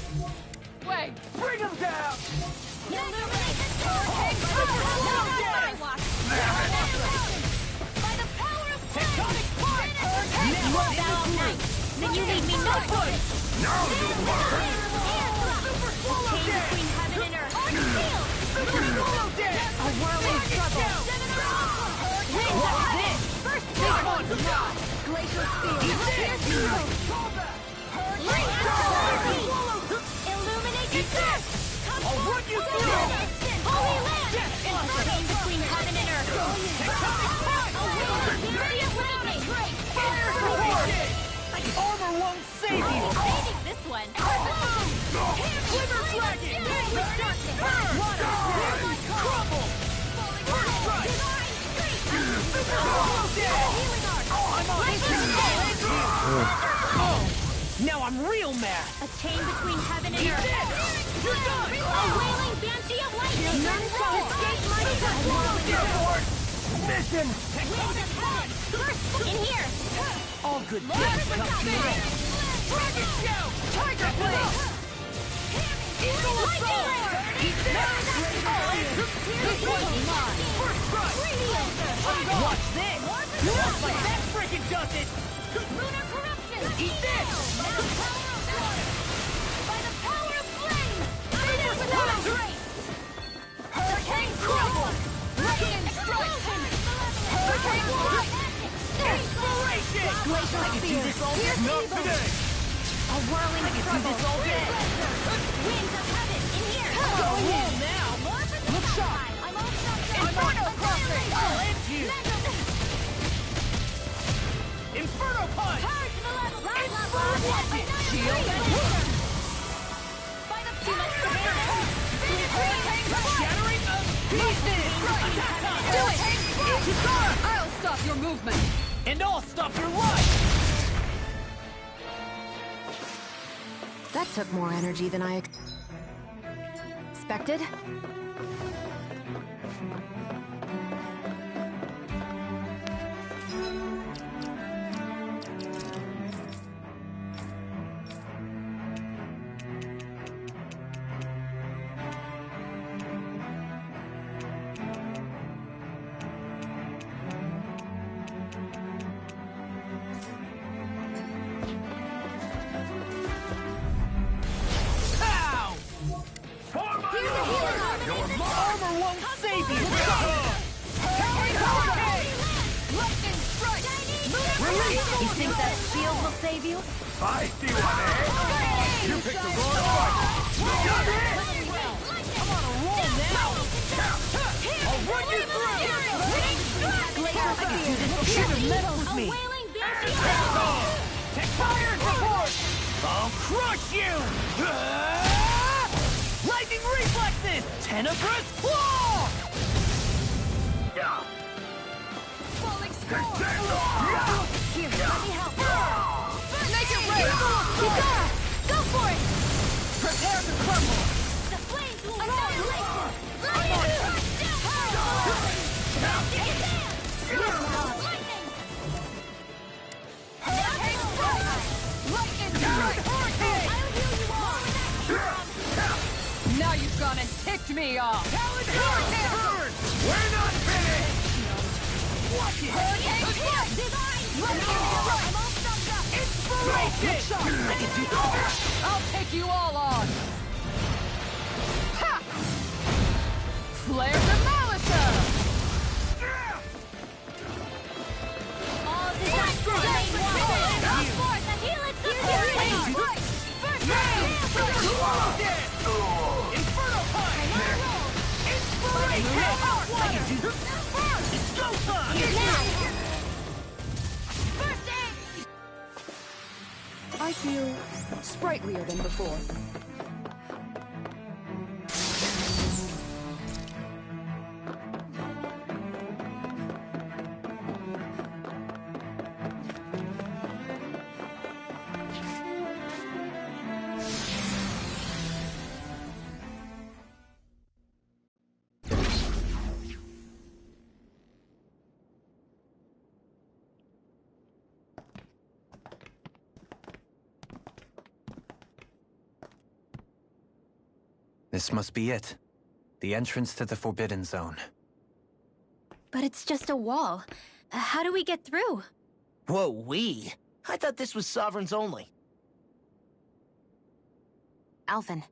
way! Bring him down! Illuminate the hurricane! By the power of flame! Tectonic Spark! You will bow of night, then you leave me no choice! Now you learn! Super Swallow Chain Dance! between heaven and earth! Shield! Super Swallow Dance! A whirling struggle! Winds of heaven! First This one! Glacial spear! This! Combat! Light Hurricane! Illuminate the depth! I'll run you through! Holy land! Chain between heaven and earth! Tectonic Spark! A whirling fury of lightning! Fire support! Armor won't save you! Saving this one! Glimmer Dragon! Water! Crumble! First Strike! Super Swallow Dance! I'm on his Oh! Now I'm real mad! A chain between heaven and earth! You're done! A wailing banshee of lightning! None shall escape my touch! Mission! Winds of heaven! First, in here! All good things come to an end! Dragon Shout! Tiger Blade! Eagle Assault! This one's mine! First Strike! Watch this! Just like that frickin' does it! Lunar corruption! Eat this! Now power of fire! By the power of flame! Super Without Swallow! trace! Hurricane Crumble! Lightning Strike! Hurricane Strike! Inspiration! Glacial I can do spear! this all day! Not today! A whirling I can do this all day! Winds of heaven! In here! Go home now! Look sharp! I'm all shut down! Inferno Crossing! I'll end you! Inferno Punch! Power to the level! Watch it! Shield and hook! By the too much to handle! Shattering of pieces! Attack time! Do it! I'll stop your movement! And I'll stop your life! That took more energy than I expected. won't save you! Lightning strike! You think that shield will save you? I see one, eh? You picked the wrong fight! Got it! I'm on a roll now! I'll run you through! Glacial Spear! Should have messed with me! Take fire support! I'll crush you! Lightning reflexes! Tenebrous claw! Falling storm! Here, let me help. Make it rain! Kikara! Go for it! Prepare to crumble! The flames will annihilation! Hurricane strike! Lightning strike! Hurricane! Now you've gone and ticked me off! Hurricane! We're not finished! Watch it! Hurricane strike! Lightning strike! Inspiration! I'll take you all on! Ha! Flare Demolition! All disasters made one! Heal it to Hurricane strike! Inferno punch! Inspiration! It's go time! I feel sprightlier than before. This must be it. The entrance to the Forbidden Zone. But it's just a wall. How do we get through? Whoa, we? I thought this was Sovereigns only. Alphen.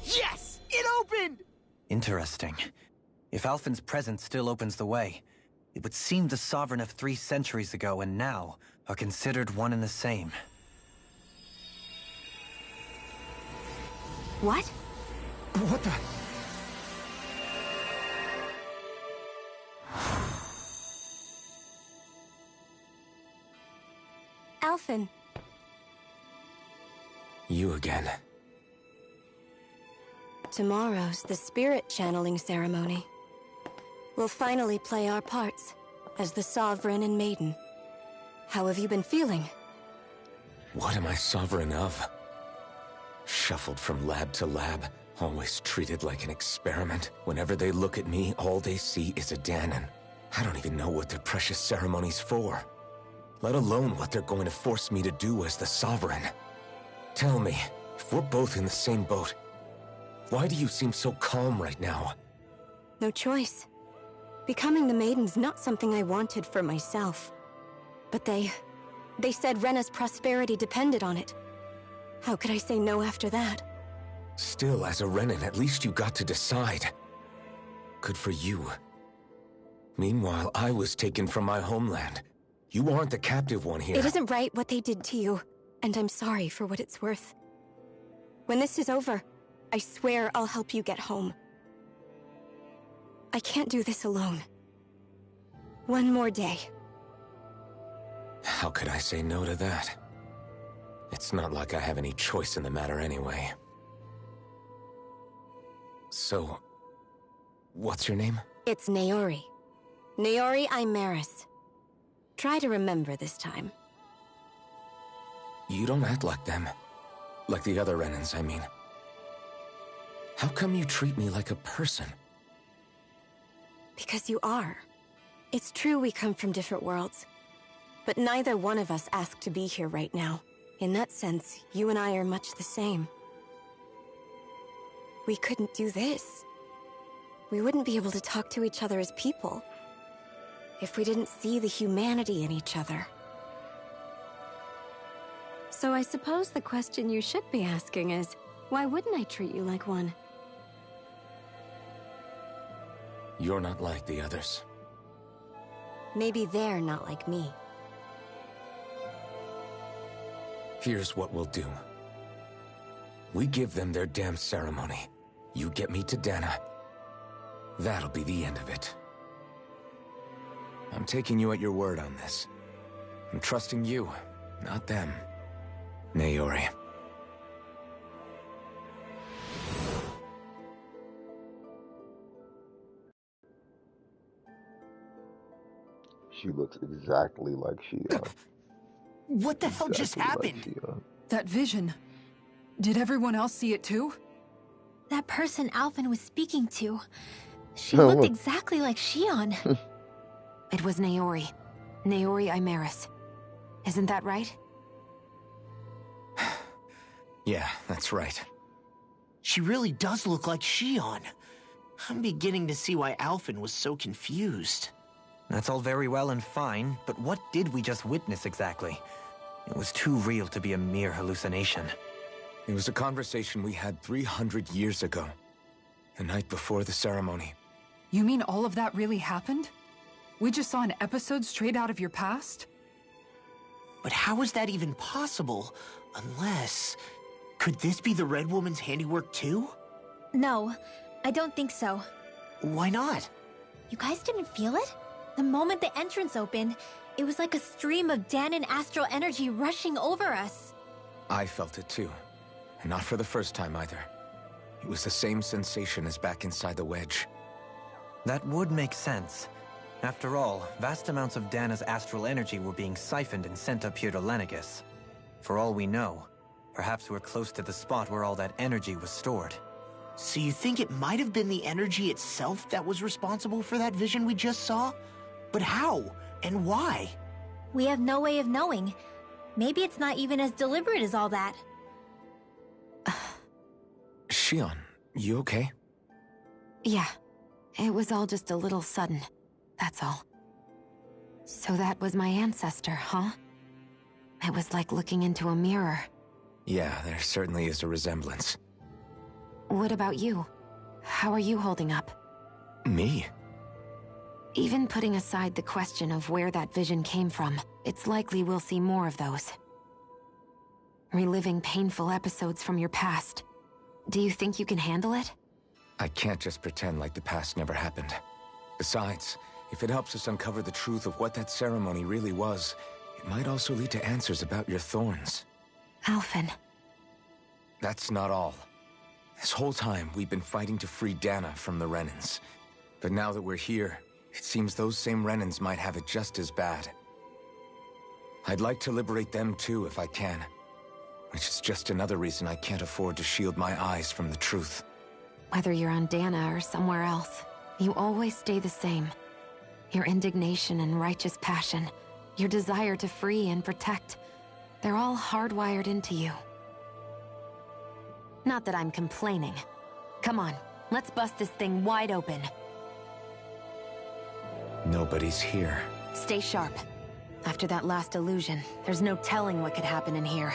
Yes! It opened! Interesting. If Alphen's presence still opens the way, it would seem the Sovereign of 3 centuries ago and now are considered one and the same. What? What the? Alphen. You again. Tomorrow's the spirit channeling ceremony. We'll finally play our parts as the Sovereign and Maiden. How have you been feeling? What am I sovereign of? Shuffled from lab to lab, always treated like an experiment. Whenever they look at me, all they see is a Danon. I don't even know what their precious ceremony's for. Let alone what they're going to force me to do as the Sovereign. Tell me, if we're both in the same boat, why do you seem so calm right now? No choice. Becoming the Maiden's not something I wanted for myself. But they said Rena's prosperity depended on it. How could I say no after that? Still, as a Renan, at least you got to decide. Good for you. Meanwhile, I was taken from my homeland. You aren't the captive one here. It isn't right what they did to you, and I'm sorry for what it's worth. When this is over, I swear I'll help you get home. I can't do this alone. One more day. How could I say no to that? It's not like I have any choice in the matter anyway. So, what's your name? It's Naori. Naori Imaris. Try to remember this time. You don't act like them. Like the other Renans, I mean. How come you treat me like a person? Because you are. It's true we come from different worlds. But neither one of us asked to be here right now. In that sense, you and I are much the same. We couldn't do this. We wouldn't be able to talk to each other as people if we didn't see the humanity in each other. So I suppose the question you should be asking is, why wouldn't I treat you like one? You're not like the others. Maybe they're not like me. Here's what we'll do. We give them their damn ceremony. You get me to Dana. That'll be the end of it. I'm taking you at your word on this. I'm trusting you, not them. Naori. She looks exactly like Shion. What the hell just happened? That vision. Did everyone else see it too? That person Alphen was speaking to. She Oh, looked look. exactly like Shion. It was Naori. Naori Imaris. Isn't that right? Yeah, that's right. She really does look like Shion. I'm beginning to see why Alphen was so confused. That's all very well and fine, but what did we just witness exactly? It was too real to be a mere hallucination. It was a conversation we had 300 years ago. The night before the ceremony. You mean all of that really happened? We just saw an episode straight out of your past? But how is that even possible? Unless... Could this be the Red Woman's handiwork too? No, I don't think so. Why not? You guys didn't feel it? The moment the entrance opened, it was like a stream of Danon astral energy rushing over us. I felt it too. And not for the first time either. It was the same sensation as back inside the wedge. That would make sense. After all, vast amounts of Dana's astral energy were being siphoned and sent up here to Lenegis. For all we know, perhaps we're close to the spot where all that energy was stored. So you think it might have been the energy itself that was responsible for that vision we just saw? But how? And why? We have no way of knowing. Maybe it's not even as deliberate as all that. Shion, you okay? Yeah. It was all just a little sudden. That's all. So that was my ancestor, huh? It was like looking into a mirror. Yeah, there certainly is a resemblance. What about you? How are you holding up? Me? Even putting aside the question of where that vision came from, it's likely we'll see more of those. Reliving painful episodes from your past. Do you think you can handle it? I can't just pretend like the past never happened. Besides, if it helps us uncover the truth of what that ceremony really was, it might also lead to answers about your thorns. Alphen. That's not all. This whole time, we've been fighting to free Dana from the Renans. But now that we're here, it seems those same Renans might have it just as bad. I'd like to liberate them too if I can. Which is just another reason I can't afford to shield my eyes from the truth. Whether you're on Dana or somewhere else, you always stay the same. Your indignation and righteous passion, your desire to free and protect, they're all hardwired into you. Not that I'm complaining. Come on, let's bust this thing wide open. Nobody's here. Stay sharp. After that last illusion, there's no telling what could happen in here.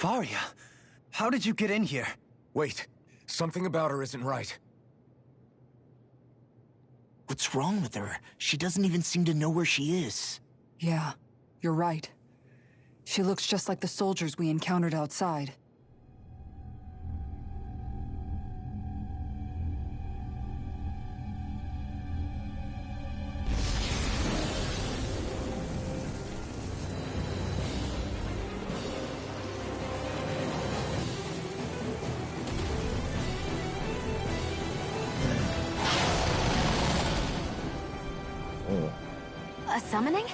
Faria, how did you get in here? Wait, something about her isn't right. What's wrong with her? She doesn't even seem to know where she is. Yeah, you're right. She looks just like the soldiers we encountered outside. A summoning?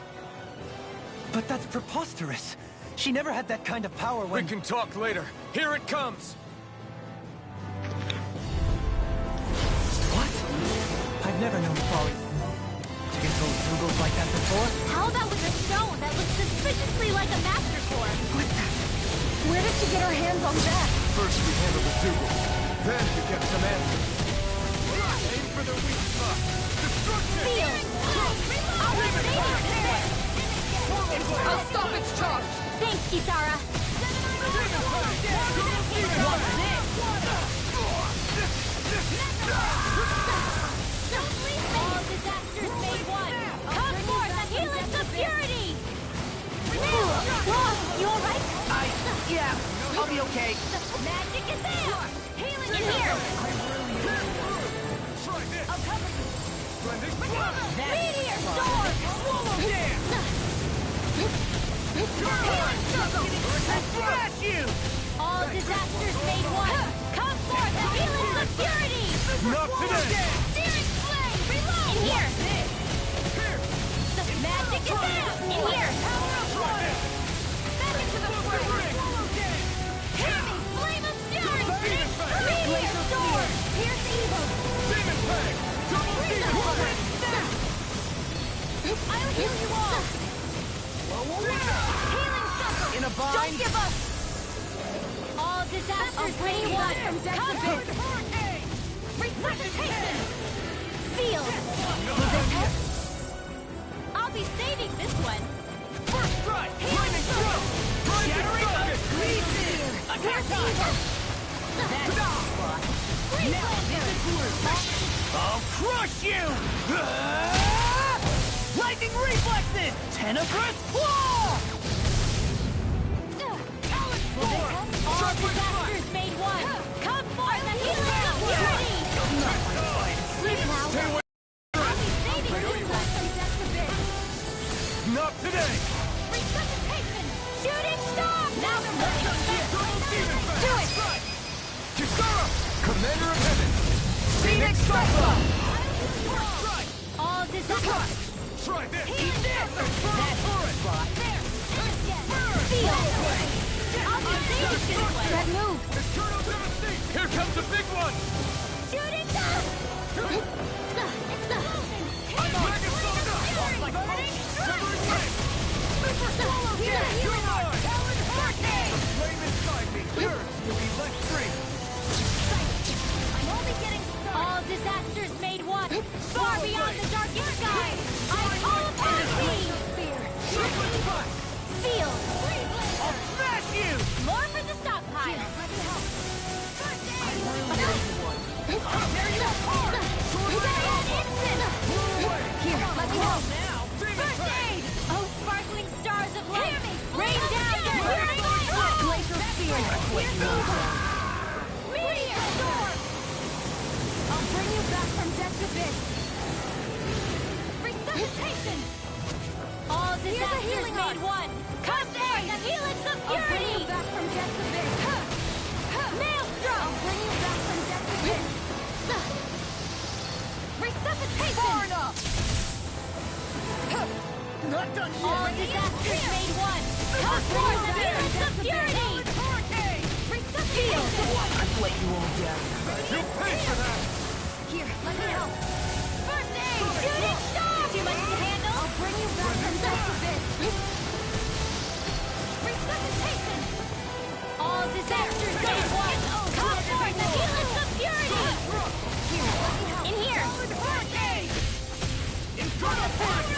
But that's preposterous. She never had that kind of power when... We can talk later. Here it comes! What? I've never known Faria to control Googles like that before. How about with a stone that looks suspiciously like a Master Sword? What the? Where did she get her hands on that? First we handle the Dougal, then we get some answers. Aim for the weak spot. Destruction! Seal! I'll be saving this! I'll stop its charge! Thanks, Kisara! All disasters made one! Come forth and heal us of purity! Whoa! You alright? Yeah, I'll be okay. Magic is there! Healing in here! I'll cover you! Meteor storm! Swallow dance! Healing circle! Smash you! All disasters made one! Come forth and heal us of purity! Not today! Searing flame! Reload! In here! The magic is there! In here! Back into the fray! Hear me! Flame of fury! Meteor storm! Pierce evil! Demon Fang! Double Demon Fang! I'll heal you all! Healing circle! In a bind? Don't give up! All disasters made one! Come forth! Resuscitation! Seal! Will this help? I'll be saving this one! First strike! Lightning throw! Shattering focus! Attack time! That's the spot! Now I'll crush you! Lightning reflexes! Tenebrous claw! All disasters made one! Come forth and heal us of purity! Sleep now! I'll be saving this one from death abyss! Not today! Resuscitation! Shooting star! Now do it! Kisara! Commander of Heaven! Phoenix Cyclone! All disasters! Try this! Healing circle! That's the spot! Seal! I'll be saving this one! That move! Eternal devastation! Here comes the big one! Shooting star! I'm on! Dragon Thunder! Like burning! Severing Flame! Super Swallow Dance! You're mine! Talon Hurricane! The flame inside me! Yours will be left free! I'm only getting started! All disasters made one! Far beyond the darkest sky! I call upon thee! Triple Spot! Seal! I'll smash you! More for the stockpile! Tear you apart! Here, let me help! Now! First aid! Oh, sparkling stars of light! Rain down your fury! Glacial spear! Meteor storm! I'll bring you back from death's abyss! Resuscitation! All disasters made one! Come there and heal us of purity! I'll bring you back from death's abyss! Maelstrom! I'll bring you back from death's abyss! Resuscitation! Far enough! Not done yet! All disasters made one! Come forth and heal us of purity! Hurricane! Resuscitation! I've let you all down. You'll pay for that! Here, let me help! First aid! Shooting star! Too much to handle? I'll bring you back from death's abyss! Resuscitation! All disasters made one! Come forth and heal us of purity! Here, let me help! In here! Hurricane! Infernal Flame!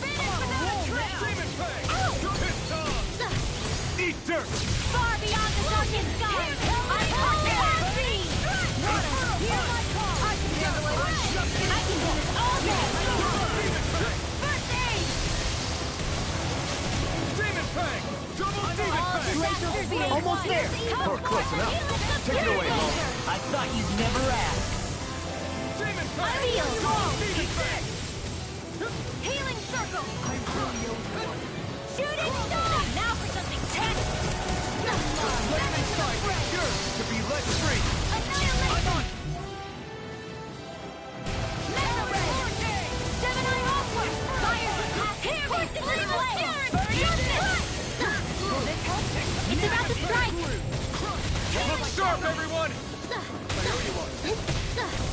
Finish without a trace! Demon Fang! Piss off! Eat dirt! Far beyond the darkest skies, I call Heartbeat! Water, hear my call! I can handle it! I can do this all day! First aid! Demon Fang! Double Demon All Fang! disasters made Almost one. there. We're close enough. Take it away, Mo. I thought you'd never ask. Demon Fang! Feel Double Demon Fang! Healing circle! Shooting star! Now for something tense! Lightning Strike! Yours to be let free! Annihilation! Mega Ray! Gemini Alpha! Fire! Here, flame of Fury! It's about to strike! Look sharp, everyone!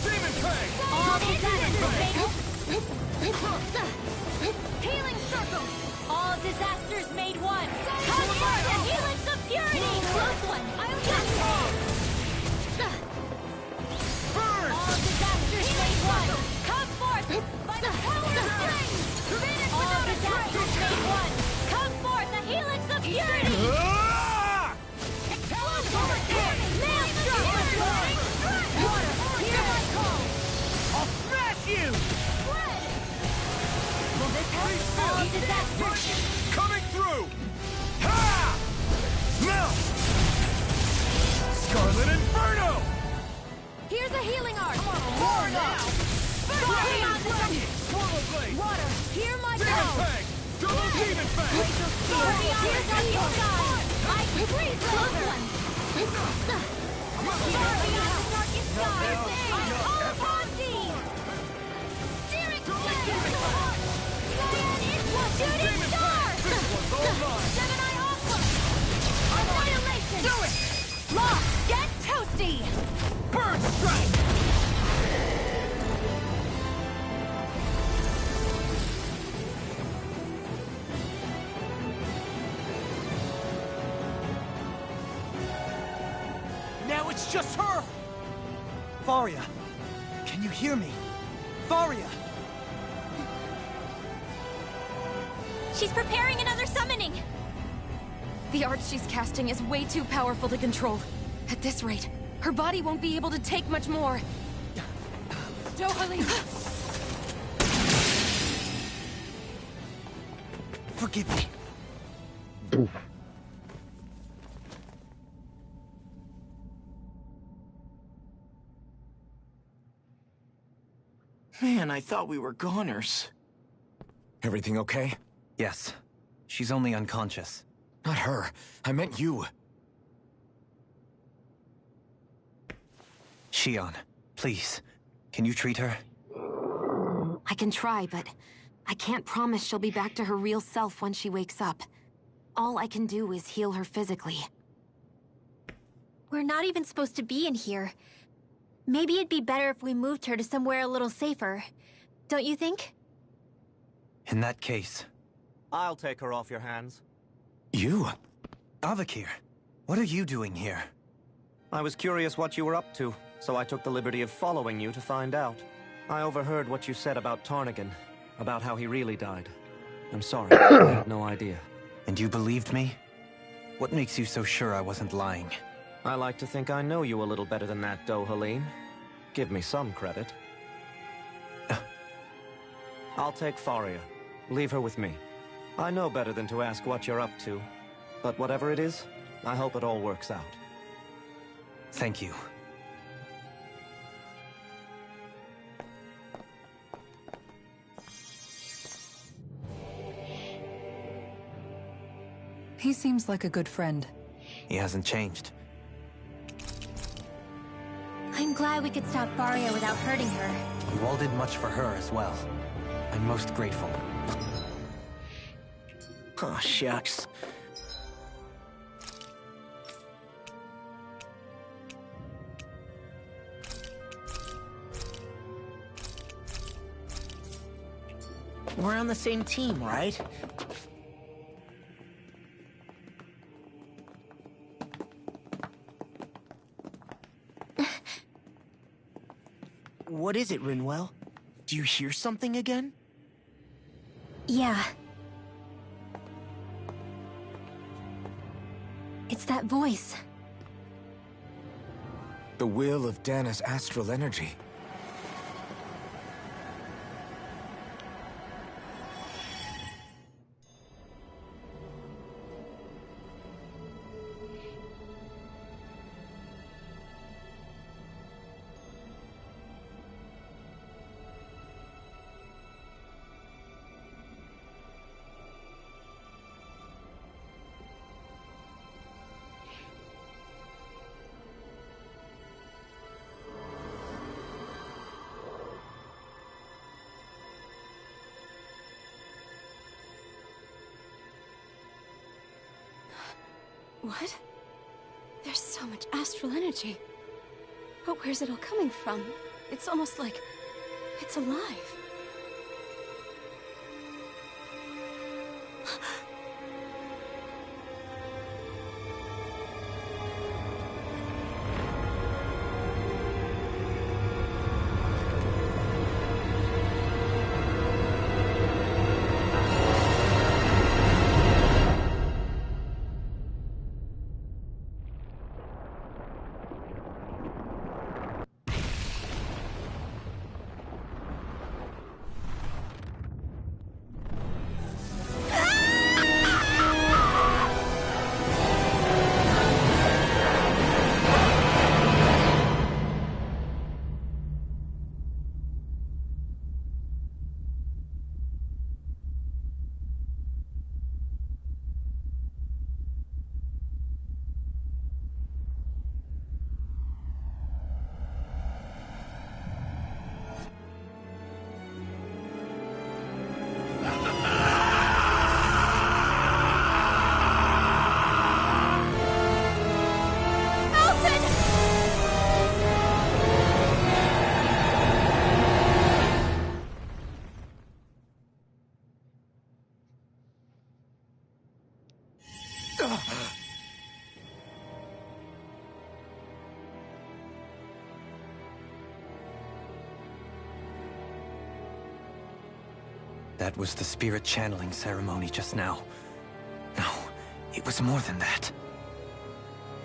Demon Fang! All Double Demon Fang! Healing circle! All disasters made one! Come forth the helix of purity! Close one! I'll get Burn! all disasters made one! Come forth by the power of strength! Finish all disasters made one! Come forth the helix of purity! Ah! Maelstrom! Water, hear my call! I'll smash you! Spread! Will this help? All disasters! Coming through! Ha! Now! Scarlet Inferno! Here's a healing art! Roar now! Far beyond the darkness! Swallow Blade! Water, hear my Demon call! Fang! Double Demon Fang! Far beyond the darkest sky! I breathe close one! Far beyond the darkest sky! I call upon thee! Searing flame! Cyan Inqua! Shooting star! Gemini Alpha! Annihilation! Do it! Lock! Get toasty! Burn Strike! Now it's just her! Faria! Can you hear me? Faria! She's preparing another summoning! The art she's casting is way too powerful to control. At this rate, her body won't be able to take much more. Dohalim! Forgive me. Man, I thought we were goners. Everything okay? Yes. She's only unconscious. Not her. I meant you. Shion, please. Can you treat her? I can try, but I can't promise she'll be back to her real self when she wakes up. All I can do is heal her physically. We're not even supposed to be in here. Maybe it'd be better if we moved her to somewhere a little safer. Don't you think? In that case... I'll take her off your hands. You? Avakir, what are you doing here? I was curious what you were up to, so I took the liberty of following you to find out. I overheard what you said about Tarnagan, about how he really died. I'm sorry, I had no idea. And you believed me? What makes you so sure I wasn't lying? I like to think I know you a little better than that, Dohalim. Give me some credit. I'll take Faria. Leave her with me. I know better than to ask what you're up to. But whatever it is, I hope it all works out. Thank you. He seems like a good friend. He hasn't changed. I'm glad we could stop Faria without hurting her. You all did much for her as well. I'm most grateful. Oh, shucks. We're on the same team, right? What is it, Rinwell? Do you hear something again? Yeah. It's that voice. The will of Dana's astral energy. What? There's so much astral energy. But where's it all coming from? It's almost like it's alive. That was the spirit channeling ceremony just now. No, it was more than that.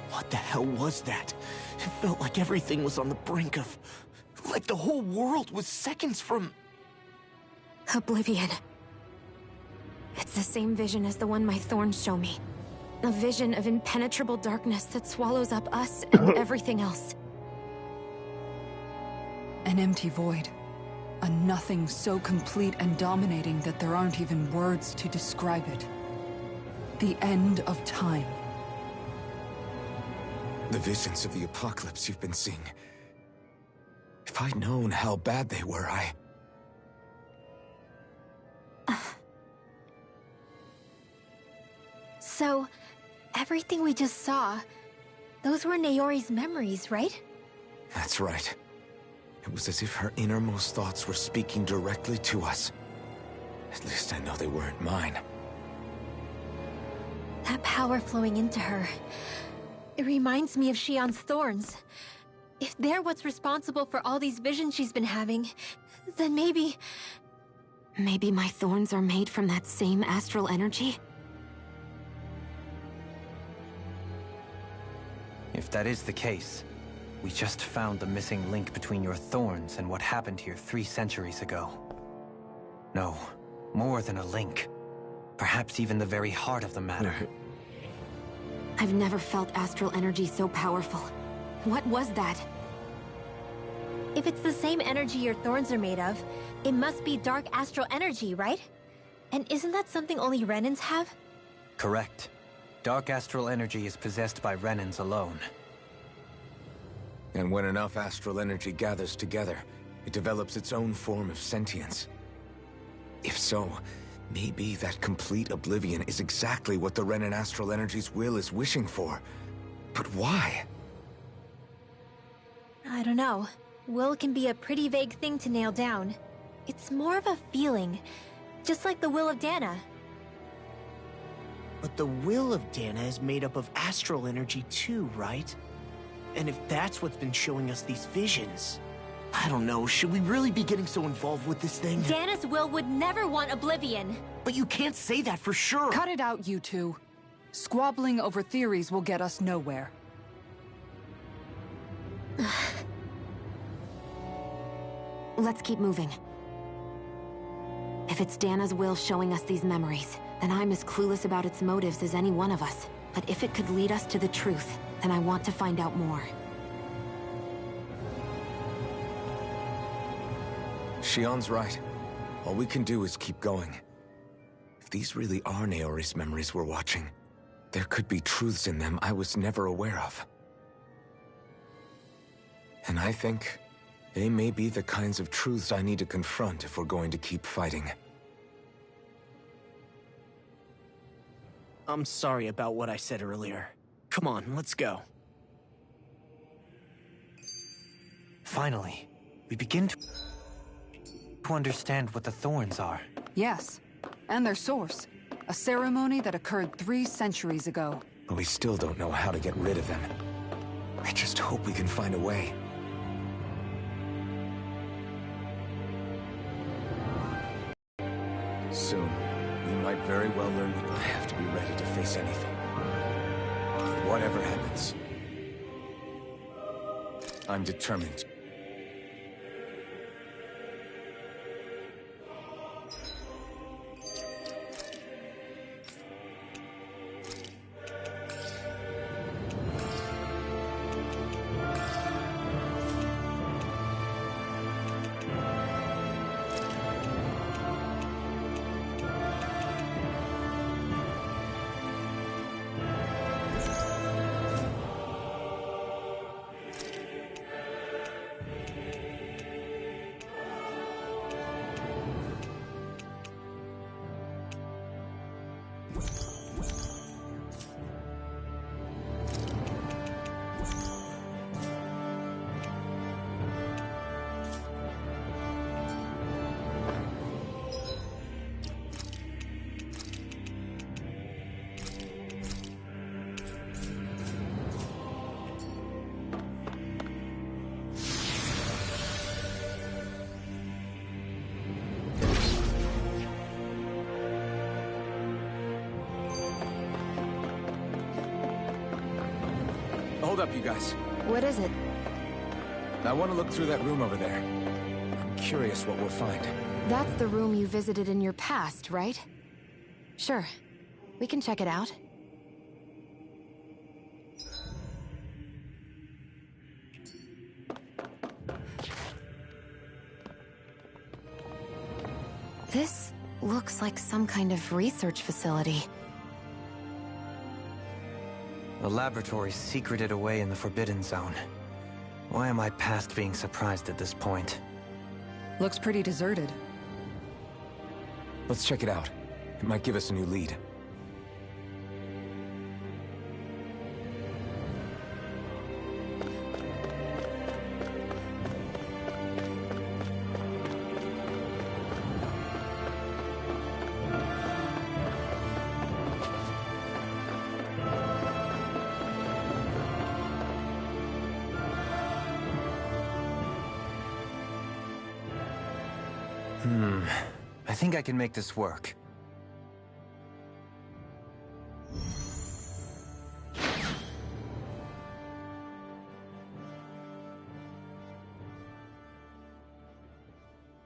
What the hell was that? It felt like everything was on the brink of... like the whole world was seconds from... Oblivion. It's the same vision as the one my thorns show me. A vision of impenetrable darkness that swallows up us and everything else. An empty void. A nothing so complete and dominating that there aren't even words to describe it. The end of time. The visions of the apocalypse you've been seeing. If I'd known how bad they were, So, everything we just saw, those were Naori's memories, right? That's right. It was as if her innermost thoughts were speaking directly to us. At least I know they weren't mine. That power flowing into her, it reminds me of Shion's thorns. If they're what's responsible for all these visions she's been having, then maybe... Maybe my thorns are made from that same astral energy? If that is the case, we just found the missing link between your thorns and what happened here 3 centuries ago. No, more than a link. Perhaps even the very heart of the matter. I've never felt astral energy so powerful. What was that? If it's the same energy your thorns are made of, it must be dark astral energy, right? And isn't that something only Renans have? Correct. Dark astral energy is possessed by Renans alone. And when enough astral energy gathers together, it develops its own form of sentience. If so, maybe that complete oblivion is exactly what the Renan astral energy's will is wishing for. But why? I don't know. Will can be a pretty vague thing to nail down. It's more of a feeling, just like the will of Dana. But the will of Dana is made up of astral energy too, right? And if that's what's been showing us these visions... I don't know, should we really be getting so involved with this thing? Dana's will would never want oblivion. But you can't say that for sure. Cut it out, you two. Squabbling over theories will get us nowhere. Let's keep moving. If it's Dana's will showing us these memories, then I'm as clueless about its motives as any one of us. But if it could lead us to the truth, then I want to find out more. Shion's right. All we can do is keep going. If these really are Naori's memories we're watching, there could be truths in them I was never aware of. And I think they may be the kinds of truths I need to confront if we're going to keep fighting. I'm sorry about what I said earlier. Come on, let's go. Finally, we begin to understand what the thorns are. Yes, and their source. A ceremony that occurred 3 centuries ago. But we still don't know how to get rid of them. I just hope we can find a way. Soon, we might very well learn that I have to be ready to face anything. Whatever happens, I'm determined. Hold up, you guys. What is it? I want to look through that room over there. I'm curious what we'll find. That's the room you visited in your past, right? Sure. We can check it out. This looks like some kind of research facility. The laboratory's secreted away in the Forbidden Zone. Why am I past being surprised at this point? Looks pretty deserted. Let's check it out. It might give us a new lead. I think I can make this work.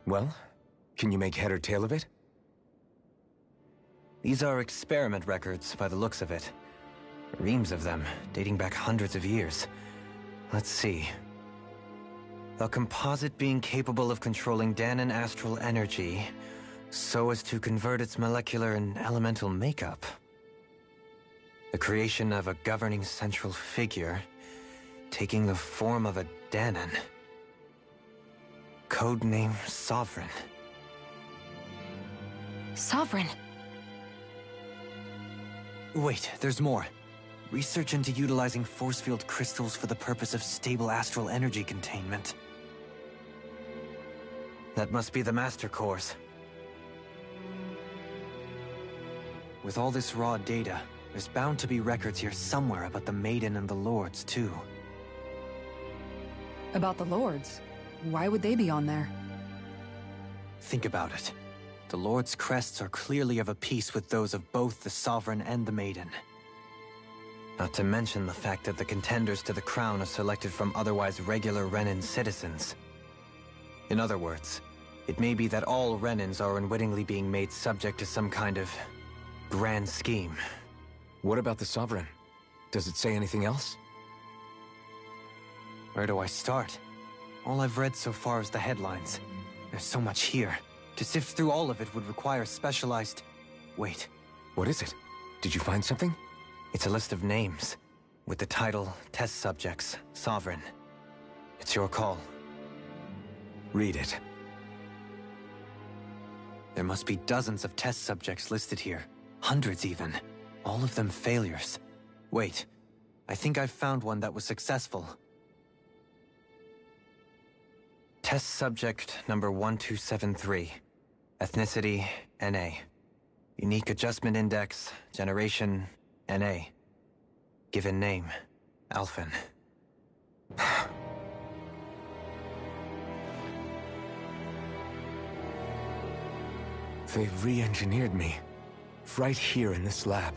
Well, can you make head or tail of it? These are experiment records, by the looks of it. Reams of them, dating back hundreds of years. Let's see. A composite being capable of controlling Danan astral energy, so as to convert its molecular and elemental makeup. The creation of a governing central figure, taking the form of a Danan. Codename Sovereign. Sovereign? Wait, there's more. Research into utilizing force field crystals for the purpose of stable astral energy containment. That must be the Master Course. With all this raw data, there's bound to be records here somewhere about the Maiden and the Lords, too. About the Lords? Why would they be on there? Think about it. The Lord's crests are clearly of a piece with those of both the Sovereign and the Maiden. Not to mention the fact that the contenders to the crown are selected from otherwise regular Renan citizens. In other words, it may be that all Renans are unwittingly being made subject to some kind of grand scheme. What about the Sovereign? Does it say anything else? Where do I start? All I've read so far is the headlines. There's so much here. To sift through all of it would require specialized... Wait. What is it? Did you find something? It's a list of names, with the title, Test Subjects, Sovereign. It's your call. Read it. There must be dozens of test subjects listed here. Hundreds even. All of them failures. Wait, I think I've found one that was successful. Test subject number 1273. Ethnicity, NA. Unique Adjustment Index, Generation, NA. Given name, Alphen. They've re-engineered me. Right here in this lab.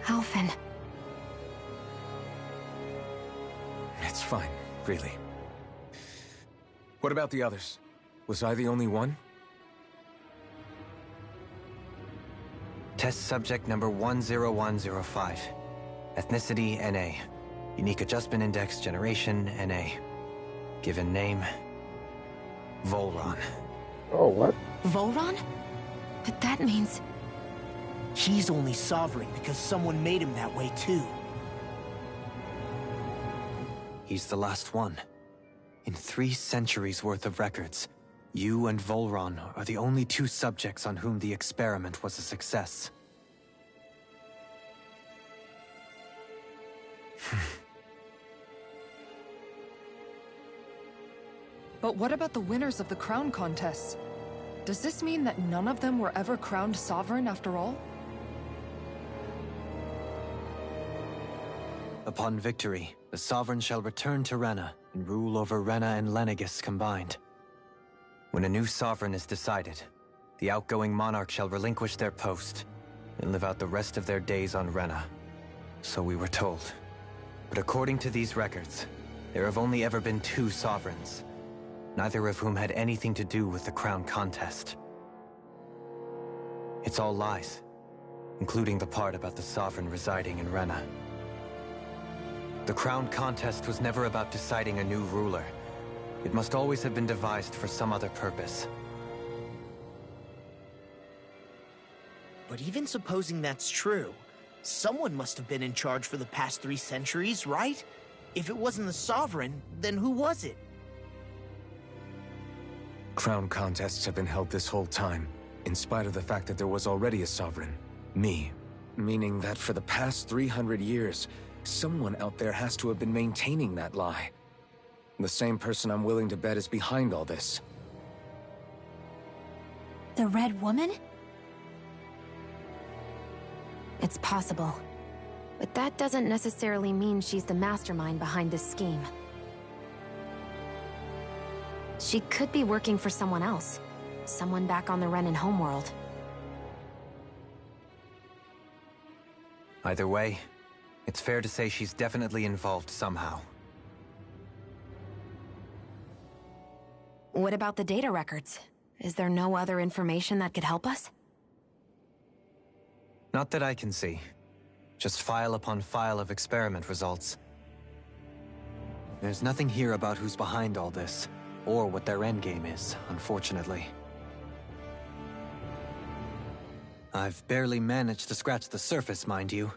Alphen. It's fine, really. What about the others? Was I the only one? Test subject number 10105. Ethnicity, NA. Unique Adjustment Index, Generation, NA. Given name, Volron. Oh, what? Volron? But that means... He's only sovereign because someone made him that way too. He's the last one. In 3 centuries worth of records, you and Volron are the only 2 subjects on whom the experiment was a success. But what about the winners of the crown contests? Does this mean that none of them were ever crowned sovereign after all? Upon victory, the Sovereign shall return to Rena and rule over Rena and Lenegis combined. When a new Sovereign is decided, the outgoing monarch shall relinquish their post and live out the rest of their days on Rena. So we were told. But according to these records, there have only ever been 2 Sovereigns, neither of whom had anything to do with the crown contest. It's all lies, including the part about the Sovereign residing in Rena. The crown contest was never about deciding a new ruler. It must always have been devised for some other purpose. But even supposing that's true, someone must have been in charge for the past 3 centuries, right? If it wasn't the Sovereign, then who was it? Crown contests have been held this whole time, in spite of the fact that there was already a Sovereign. Me. Meaning that for the past 300 years, someone out there has to have been maintaining that lie. The same person I'm willing to bet is behind all this. The Red Woman? It's possible. But that doesn't necessarily mean she's the mastermind behind this scheme. She could be working for someone else. Someone back on the Renan homeworld. Either way, it's fair to say she's definitely involved somehow. What about the data records? Is there no other information that could help us? Not that I can see. Just file upon file of experiment results. There's nothing here about who's behind all this, or what their endgame is, unfortunately. I've barely managed to scratch the surface, mind you.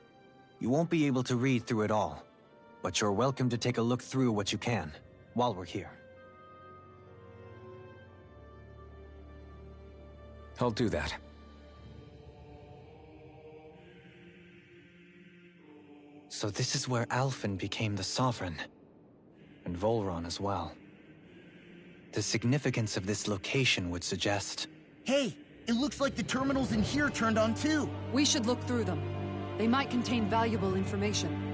You won't be able to read through it all, but you're welcome to take a look through what you can, while we're here. I'll do that. So this is where Alphen became the Sovereign, and Volron as well. The significance of this location would suggest... Hey, it looks like the terminals in here turned on too. We should look through them. They might contain valuable information.